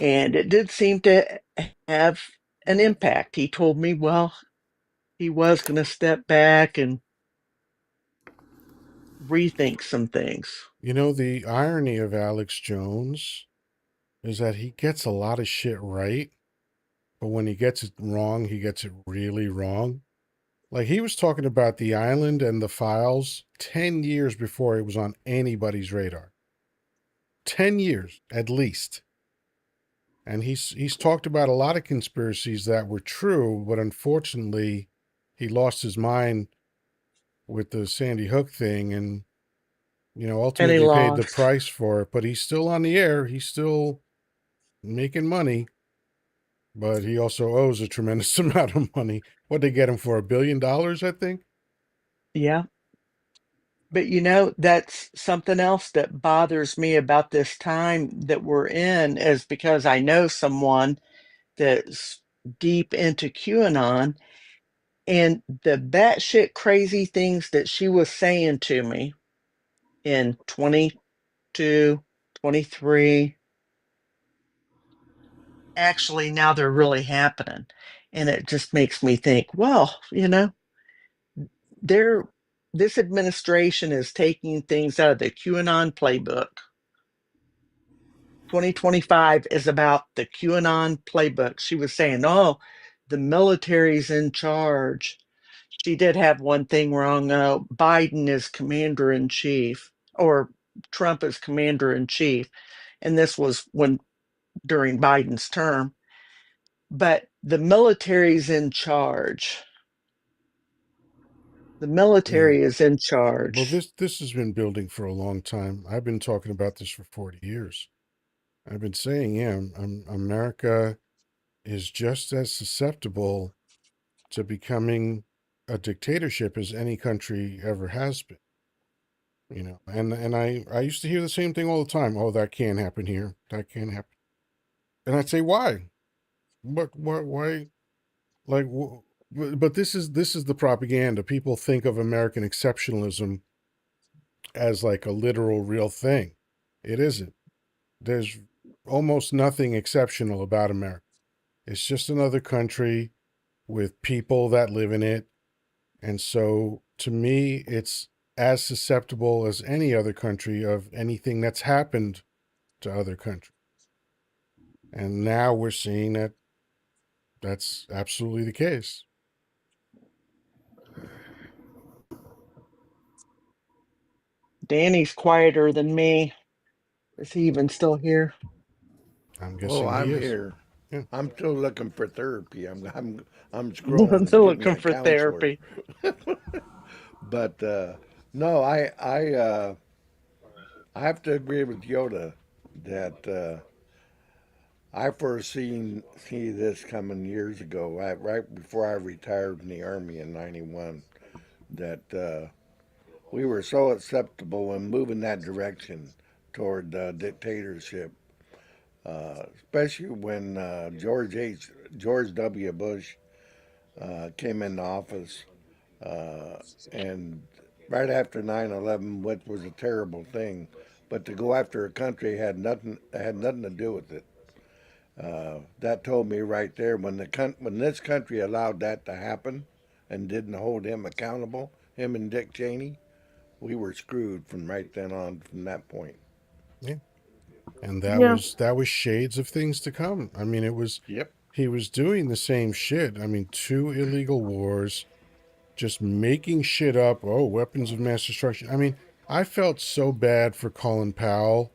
And it did seem to have an impact. He told me, well, he was going to step back and rethink some things. The irony of Alex Jones is that he gets a lot of shit right, but when he gets it wrong, he gets it really wrong. Like he was talking about the island and the files 10 years before it was on anybody's radar. 10 years at least. And he's talked about a lot of conspiracies that were true, but unfortunately, he lost his mind with the Sandy Hook thing, and Any ultimately paid the loss. price for it. But he's still on the air. He's still making money, but he also owes a tremendous amount of money. What they get him for $1 billion, I think. Yeah. But that's something else that bothers me about this time that we're in is because I know someone that's deep into QAnon, and the batshit crazy things that she was saying to me in 22, 23, actually now they're really happening. And it just makes me think, well, they're this administration is taking things out of the QAnon playbook. 2025 is about the QAnon playbook. She was saying, oh, the military's in charge. She did have one thing wrong. Biden is commander in chief, or Trump is commander in chief. And this was during Biden's term. But the military's in charge. The Yeah. military is in Well, charge. this has been building for a long time. I've been talking about this for 40 years. I've been saying, yeah, America is just as susceptible to becoming a dictatorship as any country ever has been. And I used to hear the same thing all the time. Oh, that can't happen here. That can't happen. And I'd say, why? What? Why? Like, but this is the propaganda. People think of American exceptionalism as like a literal real thing. It isn't. There's almost nothing exceptional about America. It's just another country with people that live in it. And so to me, it's as susceptible as any other country of anything that's happened to other countries. And now we're seeing that that's absolutely the case. Danny's quieter than me. Is he even still here? I'm Oh, guessing he I'm is. here. Yeah. I'm still looking for therapy. I'm I'm scrolling to still get me looking a for counselor. therapy. But no, I have to agree with Yoda that I first see this coming years ago, right before I retired from the army in '91. That we were so acceptable and moving that direction toward dictatorship, especially when George W. Bush came into office, uh, and right after 9/11, which was a terrible thing, but to go after a country had nothing to do with it. That told me right there when this country allowed that to happen and didn't hold him accountable, him and Dick Cheney, we were screwed from right then on from that point. Yeah. And that Yeah. was that was shades of things to come. I mean, Yep. he was doing the same shit. I mean, two illegal wars, just making shit up. Oh, weapons of mass destruction. I mean, I felt so bad for Colin Powell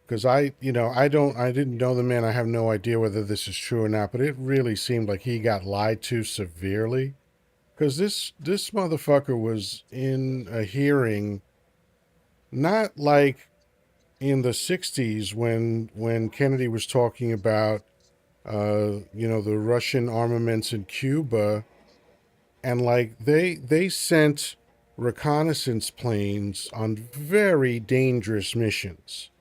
because I didn't know the man. I have no idea whether this is true or not, but it really seemed like he got lied to severely because this motherfucker was in a hearing, not like in the 60s when Kennedy was talking about the Russian armaments in Cuba, and like they sent reconnaissance planes on very dangerous missions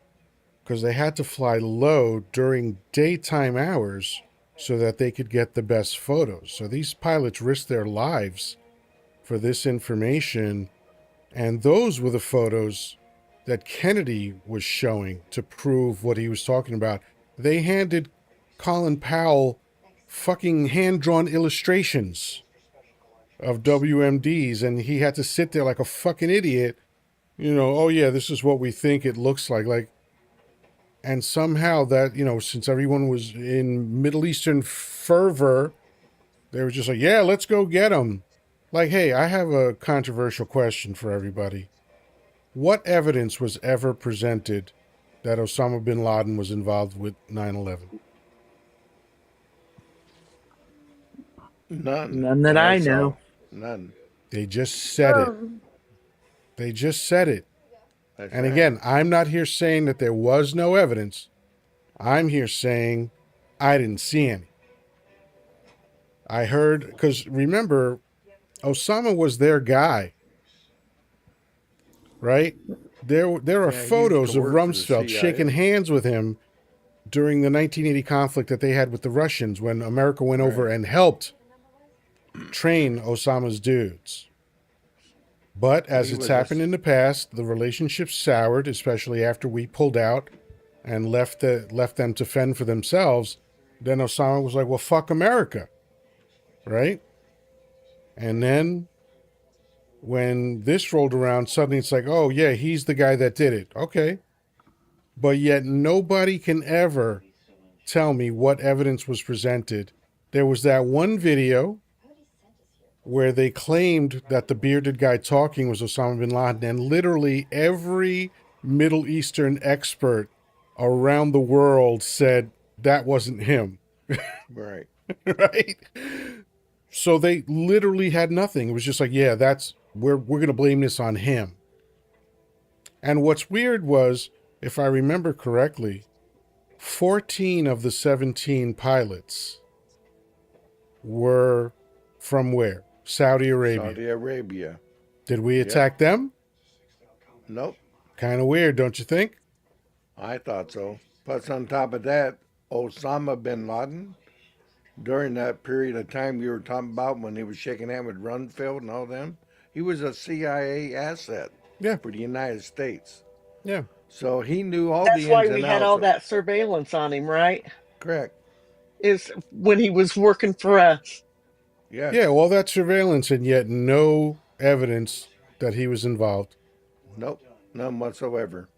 because they had to fly low during daytime hours so that they could get the best photos. So these pilots risked their lives for this information, and those were the photos that Kennedy was showing to prove what he was talking about. They handed Colin Powell fucking hand-drawn illustrations of WMDs, and he had to sit there like a fucking idiot, oh yeah, this is what we think it looks like, and somehow that, since everyone was in Middle Eastern fervor, they were just like, yeah, let's go get them. Like, hey, I have a controversial question for everybody. What evidence was ever presented that Osama bin Laden was involved with 9/11? None None that that I I saw. know. None. They just said it. Um, They just said it. That's And right. again, I'm not here saying that there was no evidence. I'm here saying I didn't see any. I heard, because remember, Osama was their guy, right? There are Yeah, he used to photos of work for the Rumsfeld shaking CIA. hands with him during the 1980 conflict that they had with the Russians when America went over Right. and helped train Osama's dudes. But Well, as he it's was a happened in the past, the relationship soured, especially after we pulled out and left them to fend for themselves. Then Osama was like, "Well, fuck America," right? And then when this rolled around, suddenly it's like, "Oh yeah, he's the guy that did it." Okay, but yet nobody can ever tell me what evidence was presented. There was that one video where they claimed that the bearded guy talking was Osama bin Laden, and literally every Middle Eastern expert around the world said that wasn't him, right. right? So they literally had nothing. It was just like, yeah, that's we're gonna blame this on him. And what's weird was, if I remember correctly, 14 of the 17 pilots were from where? Saudi Arabia. Saudi Arabia. Did we Yep. attack them? Nope. Kind of weird, don't you think? I thought so. Plus, on top of that, Osama bin Laden, during that period of time you were talking about when he was shaking hands with Rumsfeld and all them, he was a CIA asset Yeah, for the United States. yeah. So he knew all That's the why ins we and had outs. all that surveillance on him, right? Correct. Is when he was working for us. Yes. Yeah, all that surveillance and yet no evidence that he was involved. Nope. None whatsoever.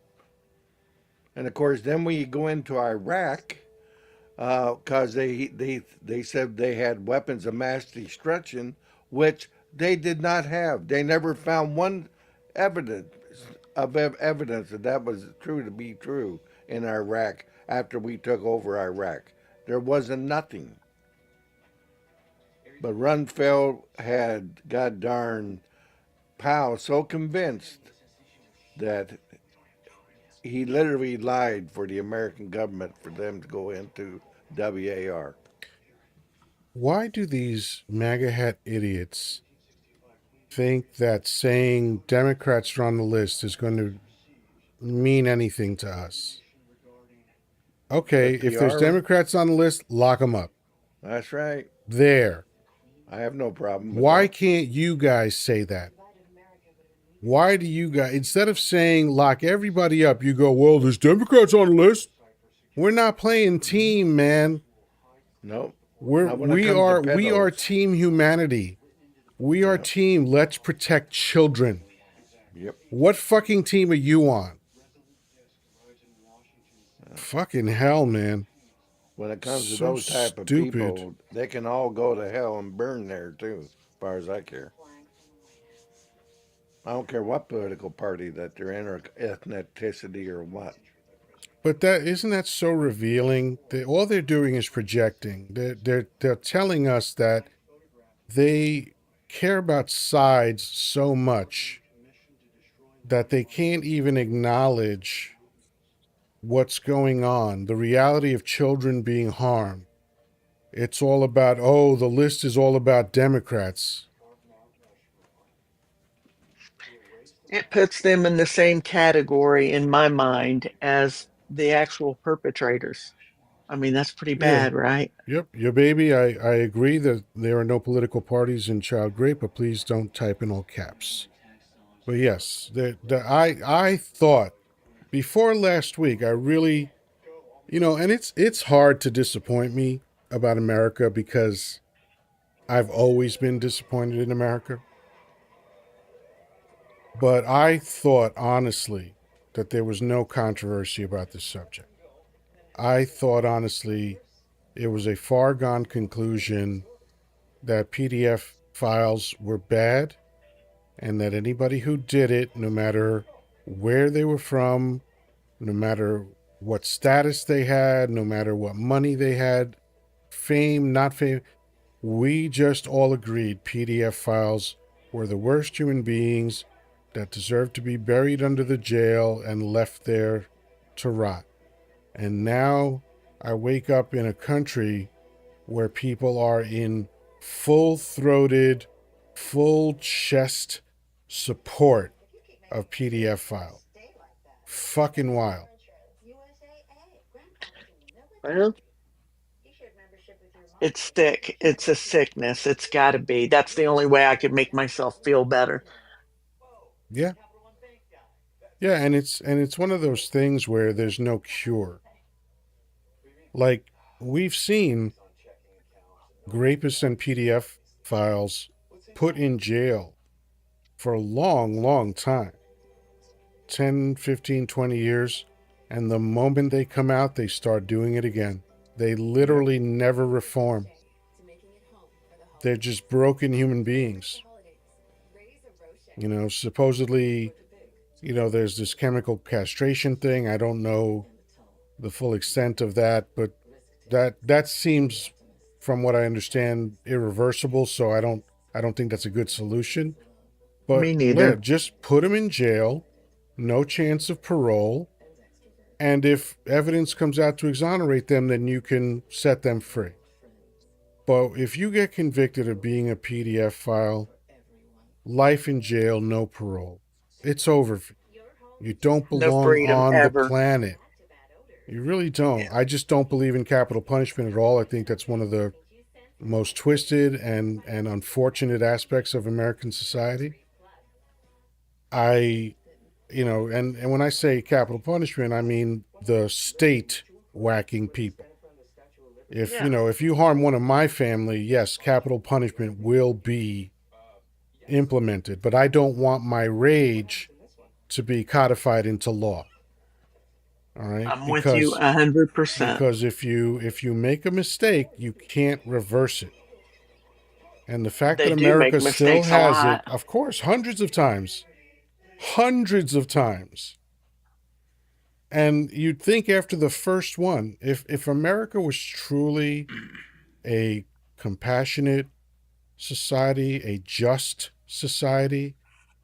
And of course, then we go into Iraq because they said they had weapons of mass destruction, which they did not have. They never found one evidence evidence that that was true to be true in Iraq after we took over Iraq. There wasn't nothing. But Rumsfeld had god darn Powell so convinced that he literally lied for the American government for them to go into WAR. Why do these MAGA hat idiots think that saying Democrats are on the list is going to mean anything to us? Okay, Good if there's PR. Democrats on the list, lock them up. That's right. There. I have no problem with Why that. can't you guys say that? Why do you guys, instead of saying lock everybody up, you go, well, there's Democrats on the list. We're not playing team, man. No, We're not when it we comes to are we are pedos. team humanity. We are Yep. team let's protect children. Yep. What fucking team are you on? Fucking hell, man. When it comes to So those type of stupid. people, they can all go to hell and burn there too, as far as I care. I don't care what political party that they're in or ethnicity or what. But that isn't that so revealing? All they're doing is projecting. They're telling us that they care about sides so much that they can't even acknowledge what's going on, the reality of children being harmed. It's all about, oh, the list is all about Democrats. It puts them in the same category in my mind as the actual perpetrators. I mean, that's pretty Yeah, bad, right? yep, your baby. I agree that there are no political parties in child rape, but please don't type in all caps. But yes, I thought before last week, I really, and it's hard to disappoint me about America because I've always been disappointed in America. But I thought honestly that there was no controversy about this subject. I thought honestly it was a far gone conclusion that PDF files were bad and that anybody who did it, no matter where they were from, no matter what status they had, no matter what money they had, fame, not fame, We just all agreed PDF files were the worst human beings that deserved to be buried under the jail and left there to rot. And now I wake up in a country where people are in full-throated, full chest support of PDF file. Fucking wild. Well, it's sick. It's a sickness. It's got to be. That's the only way I could make myself feel better. Yeah. Yeah, and it's one of those things where there's no cure. Like, we've seen rapists and PDF files put in jail for a long, long time. 10, 15, 20 years. And the moment they come out, they start doing it again. They literally never reform. They're just broken human beings. You know, supposedly, you know, there's this chemical castration thing. I don't know the full extent of that, but that seems, from what I understand, irreversible. So I don't think that's a good solution. But Me neither. just put them in jail, no chance of parole, and if evidence comes out to exonerate them, then you can set them free. But if you get convicted of being a PDF file, life in jail, no parole. It's over. You don't No belong freedom on the ever. planet. You really don't. I just don't believe in capital punishment at all. I think that's one of the most twisted and unfortunate aspects of American society. And when I say capital punishment, I mean the state whacking people. If, Yeah. if you harm one of my family, yes, capital punishment will be implemented, but I don't want my rage to be codified into law. All right? I'm with you 100%. Because if you make a mistake, you can't reverse it. And the fact They that do make America still mistakes a has it, lot. of course, hundreds of times. Hundreds of times. And you'd think after the first one, if America was truly a compassionate society, a just society,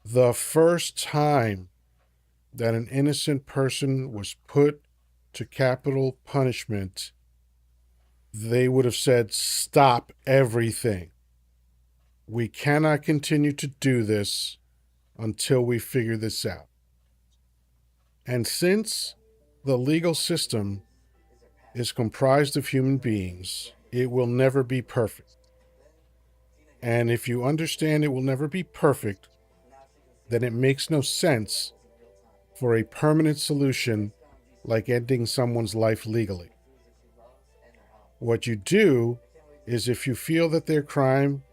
the first time that an innocent person was put to capital punishment, they would have said, stop everything. We cannot continue to do this until we figure this out. And since the legal system is comprised of human beings, it will never be perfect. And if you understand it will never be perfect, then it makes no sense for a permanent solution like ending someone's life legally. What you do is, if you feel that their crime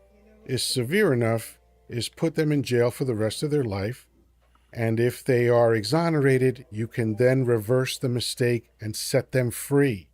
is severe enough, is put them in jail for the rest of their life. And if they are exonerated, you can then reverse the mistake and set them free.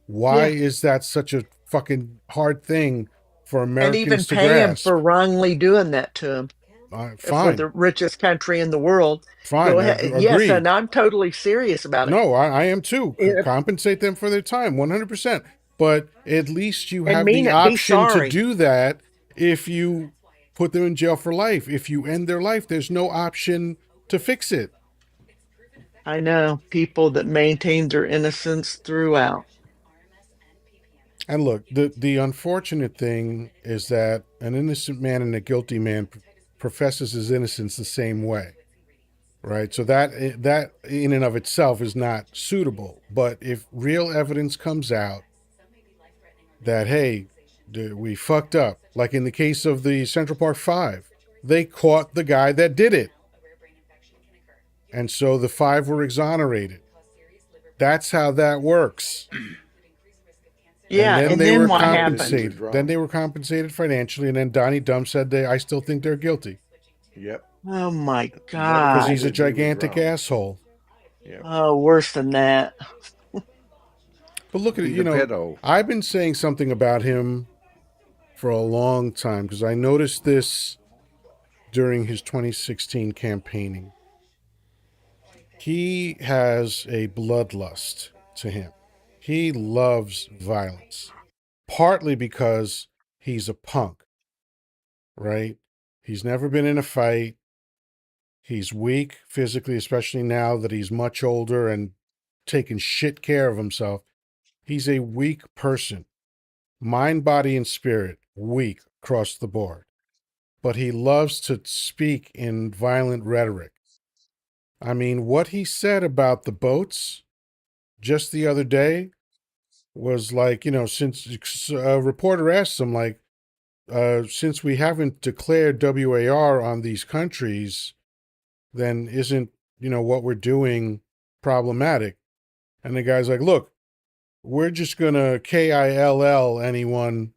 Why is that such a fucking hard thing for And even Americans to pay them grasp? for wrongly doing that to them. If we're Fine. the richest country in the world, go Fine. ahead. Yes, and Agreed. I'm totally serious about it. No, I am too. If- Compensate them for their time, 100%. But at least you and have mean the it. Be option to sorry. do that if you put them in jail for life. If you end their life, there's no option to fix it. I know people that maintain their innocence throughout. And look, the unfortunate thing is that an innocent man and a guilty man professes his innocence the same way, right? So that in and of itself is not suitable. But if real evidence comes out that, hey, we fucked up, like in the case of the Central Park Five, they caught the guy that did it, and so the five were exonerated. That's how that works. Yeah, and and they then were what compensated. happened? Then they were compensated financially, and then Donnie Dumb said, "I still think they're guilty Yep. Oh my because God. he's a He was gigantic wrong. asshole." Yep. Oh, worse than that. But look at it. He's a pedo. I've been saying something about him for a long time because I noticed this during his 2016 campaigning. He has a bloodlust to him. He loves violence, partly because he's a punk, right? He's never been in a fight. He's weak physically, especially now that he's much older and taking shit care of himself. He's a weak person, mind, body, and spirit, weak across the board. But he loves to speak in violent rhetoric. I mean, what he said about the boats just the other day was like, since a reporter asked him, like, since we haven't declared WAR on these countries, then isn't, what we're doing problematic? And the guy's like, look, we're just going to KILL anyone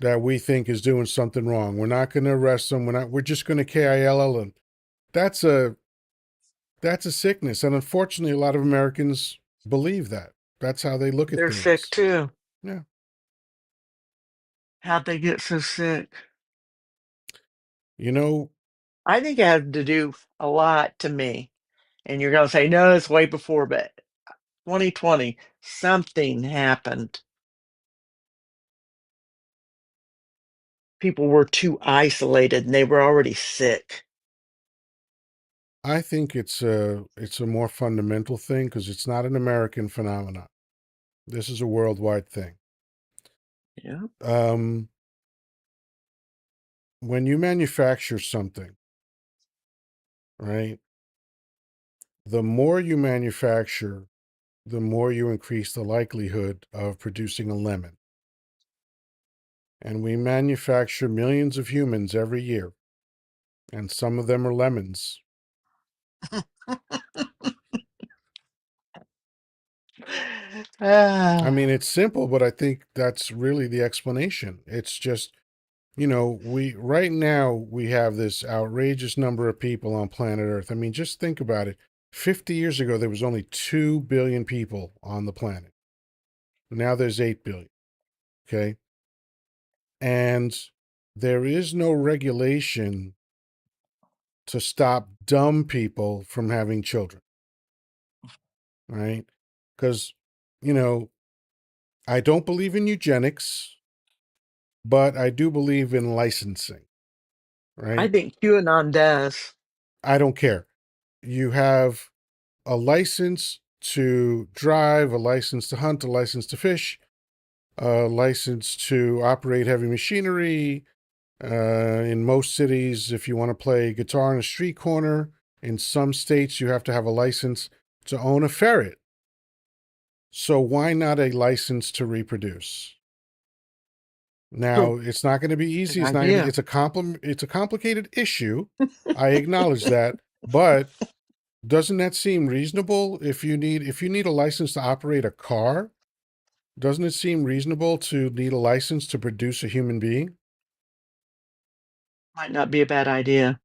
that we think is doing something wrong. We're not going to arrest them. We're just going to KILL them. That's a sickness. And unfortunately, a lot of Americans believe that. That's how they look at They're sick things. too. Yeah. How'd they get so sick? You know, I think it had to do a lot to me. And you're going to say, no, it's way before, but 2020, something happened. People were too isolated and they were already sick. I think it's a more fundamental thing because it's not an American phenomenon. This is a worldwide thing. Yeah. Um, when you manufacture something, right? The more you manufacture, the more you increase the likelihood of producing a lemon. And we manufacture millions of humans every year, and some of them are lemons. I mean, Ah, it's simple, but I think that's really the explanation. It's just, we right now we have this outrageous number of people on planet Earth. I mean, just think about it. 50 years ago, there was only 2 billion people on the planet. Now there's 8 billion. Okay. And there is no regulation to stop dumb people from having children, right? Because, you know, I don't believe in eugenics, but I do believe in licensing, I right? think QAnon does. I don't care. You have a license to drive, a license to hunt, a license to fish, a license to operate heavy machinery. In most cities, if you want to play guitar in a street corner, in some states, you have to have a license to own a ferret. So why not a license to reproduce? Huh, Now, it's not going to be good easy. It's not going to be, idea. it's a complicated issue. I acknowledge that, but doesn't that seem reasonable? If you need a license to operate a car, doesn't it seem reasonable to need a license to produce a human being? Might not be a bad idea.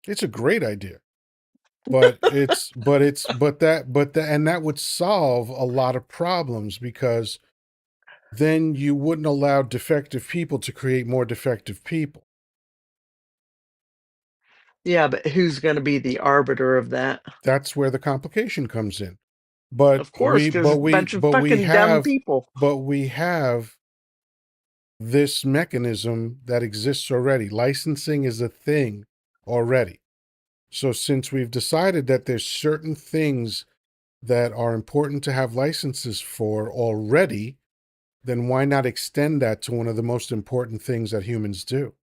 It's a great idea. But and that would solve a lot of problems because then you wouldn't allow defective people to create more defective people. Yeah, but who's going to be the arbiter of that? That's where the complication comes in. But Of course, we because but a we bunch of but we fucking dumb have people. but we have this mechanism that exists already. Licensing is a thing already. So since we've decided that there's certain things that are important to have licenses for already, then why not extend that to one of the most important things that humans do?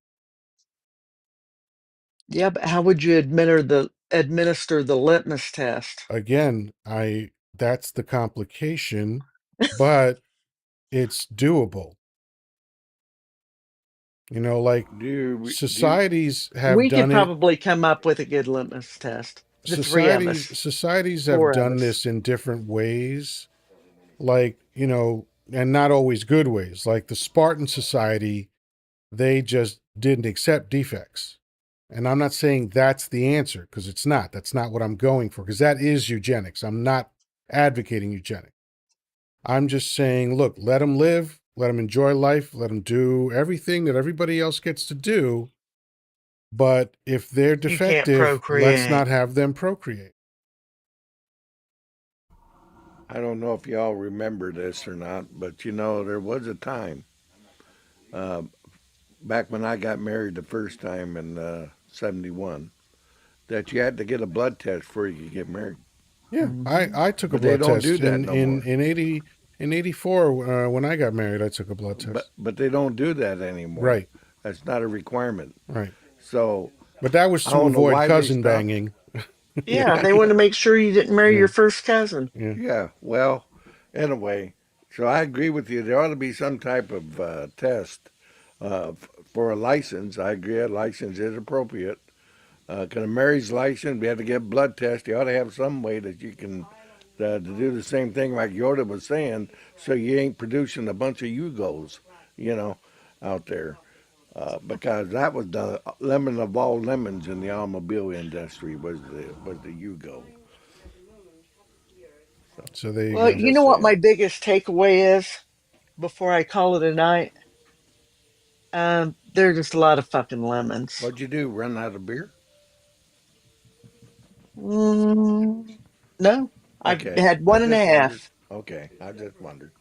Yeah, but how would you administer the litmus test? Again, I that's the complication, but it's doable. Like Do societies have We could done it. probably come up with a good litmus test. The three of Societies us, societies have four of done us. this in different ways, like, and not always good ways. Like the Spartan society, they just didn't accept defects. And I'm not saying that's the answer because it's not. That's not what I'm going for because that is eugenics. I'm not advocating eugenics. I'm just saying, look, let them live, let them enjoy life, let them do everything that everybody else gets to do. But if they're You can't defective, let's procreate. not have them procreate. I don't know if y'all remember this or not, but there was a time back when I got married the first time in '71, that you had to get a blood test before you could get married. Yeah, Mhm. I took a But they blood don't do test that in no more. in 84 when I got married. I took a blood But test. but they don't do that anymore. Right, That's not a requirement. right. So But that was I to don't know avoid why they cousin stopped. banging. Yeah, they want to make sure you didn't marry Yeah, your first cousin. yeah. Yeah. Well, anyway, so I agree with you. There ought to be some type of test for a license. I agree, a license is appropriate. Can a marriage license? We have to get blood test. You ought to have some way that you can to do the same thing like Yoda was saying, so you ain't producing a bunch of Yugos, you know, out there. Because that was the lemon of all lemons in the automobile industry was the Yugo. So So there you Well, go. you just know what saying. my biggest takeaway is before I call it a night? There are just a lot of fucking lemons. What'd you do? Run out of beer? Mm, no, I've Okay, had I one and a just wondered. half. Okay, I just wondered.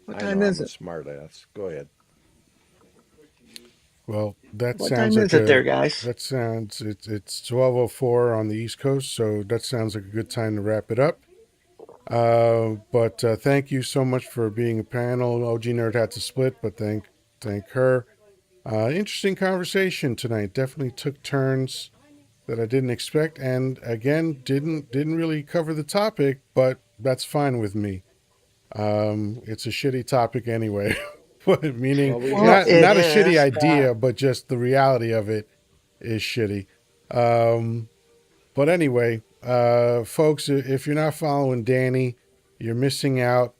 What I time know is I'm a it? smart ass. Go ahead. Well, that What sounds time like is it there, guys? it's 12:04 on the East Coast, so that sounds like a good time to wrap it up. But thank you so much for being a panel. OG Nerd had to split, but thank her. Interesting conversation tonight. Definitely took turns that I didn't expect, and again didn't really cover the topic, but that's fine with me. It's a shitty topic anyway, but meaning Well, we Well, had it not a some. shitty is, but idea, but just the reality of it is shitty. Um, but anyway, folks, if you're not following Danny, you're missing out.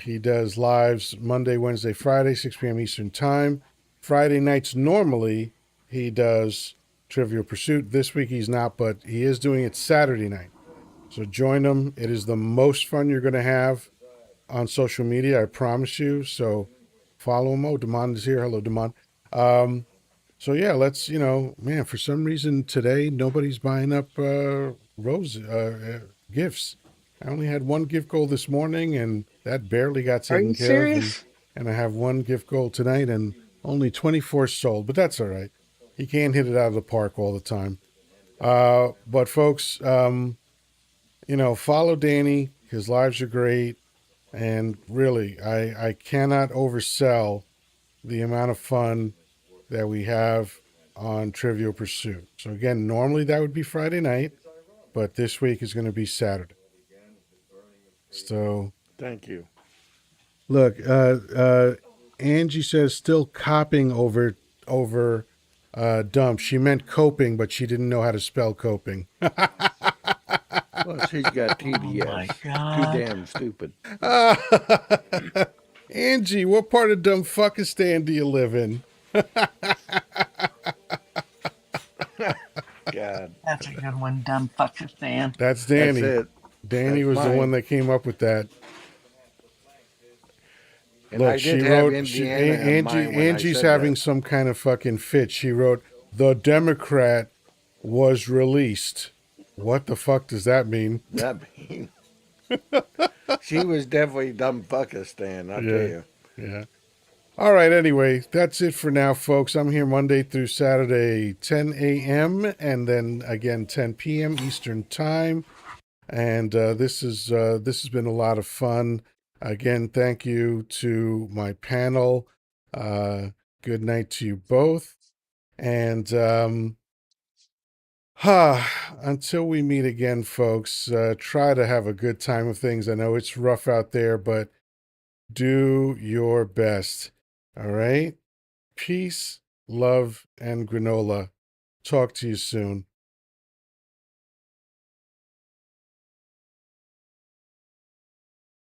He does lives Monday, Wednesday, Friday, 6 p.m. Eastern Time. Friday nights, normally, he does Trivial Pursuit. This week he's not, but he is doing it Saturday night. So join him. It is the most fun you're going to have on social media, I promise you. So follow him. Oh, Damon is here. Hello, Damon. Um, so yeah, let's, man, for some reason today nobody's buying up gifts. I only had one gift goal this morning and that barely got are taken you care of, and serious? I have one gift goal tonight and only 24 sold, but that's all right. He can't hit it out of the park all the time. But folks, follow Danny. His lives are great, and really, I cannot oversell the amount of fun that we have on Trivial Pursuit. So again, normally that would be Friday night, but this week is going to be Saturday. So Thank you. look, Angie says still copping over dump. She meant coping, but she didn't know how to spell coping. Well, she's got Oh my TDS. Too God. damn stupid. Angie, what part of Dumbfuckistan do you live in? God, That's a good one, dumb fucking fan. That's that's Danny. it. Danny That's was the one mine. that came up with that. And Look, I did she have wrote. Indiana in mind when I Angie's said having that. some kind of fucking fit. She wrote, "The Democrat was released." What the fuck does that mean? That mean she was definitely dumb fuckistan, I tell Yeah, you. yeah. All right. Anyway, that's it for now, folks. I'm here Monday through Saturday, 10 a.m. and then again 10 p.m. Eastern Time. And this has been a lot of fun. Again, thank you to my panel. Good night to you both. And until we meet again, folks, try to have a good time of things. I know it's rough out there, but do your best. All right? Peace, love, and granola. Talk to you soon.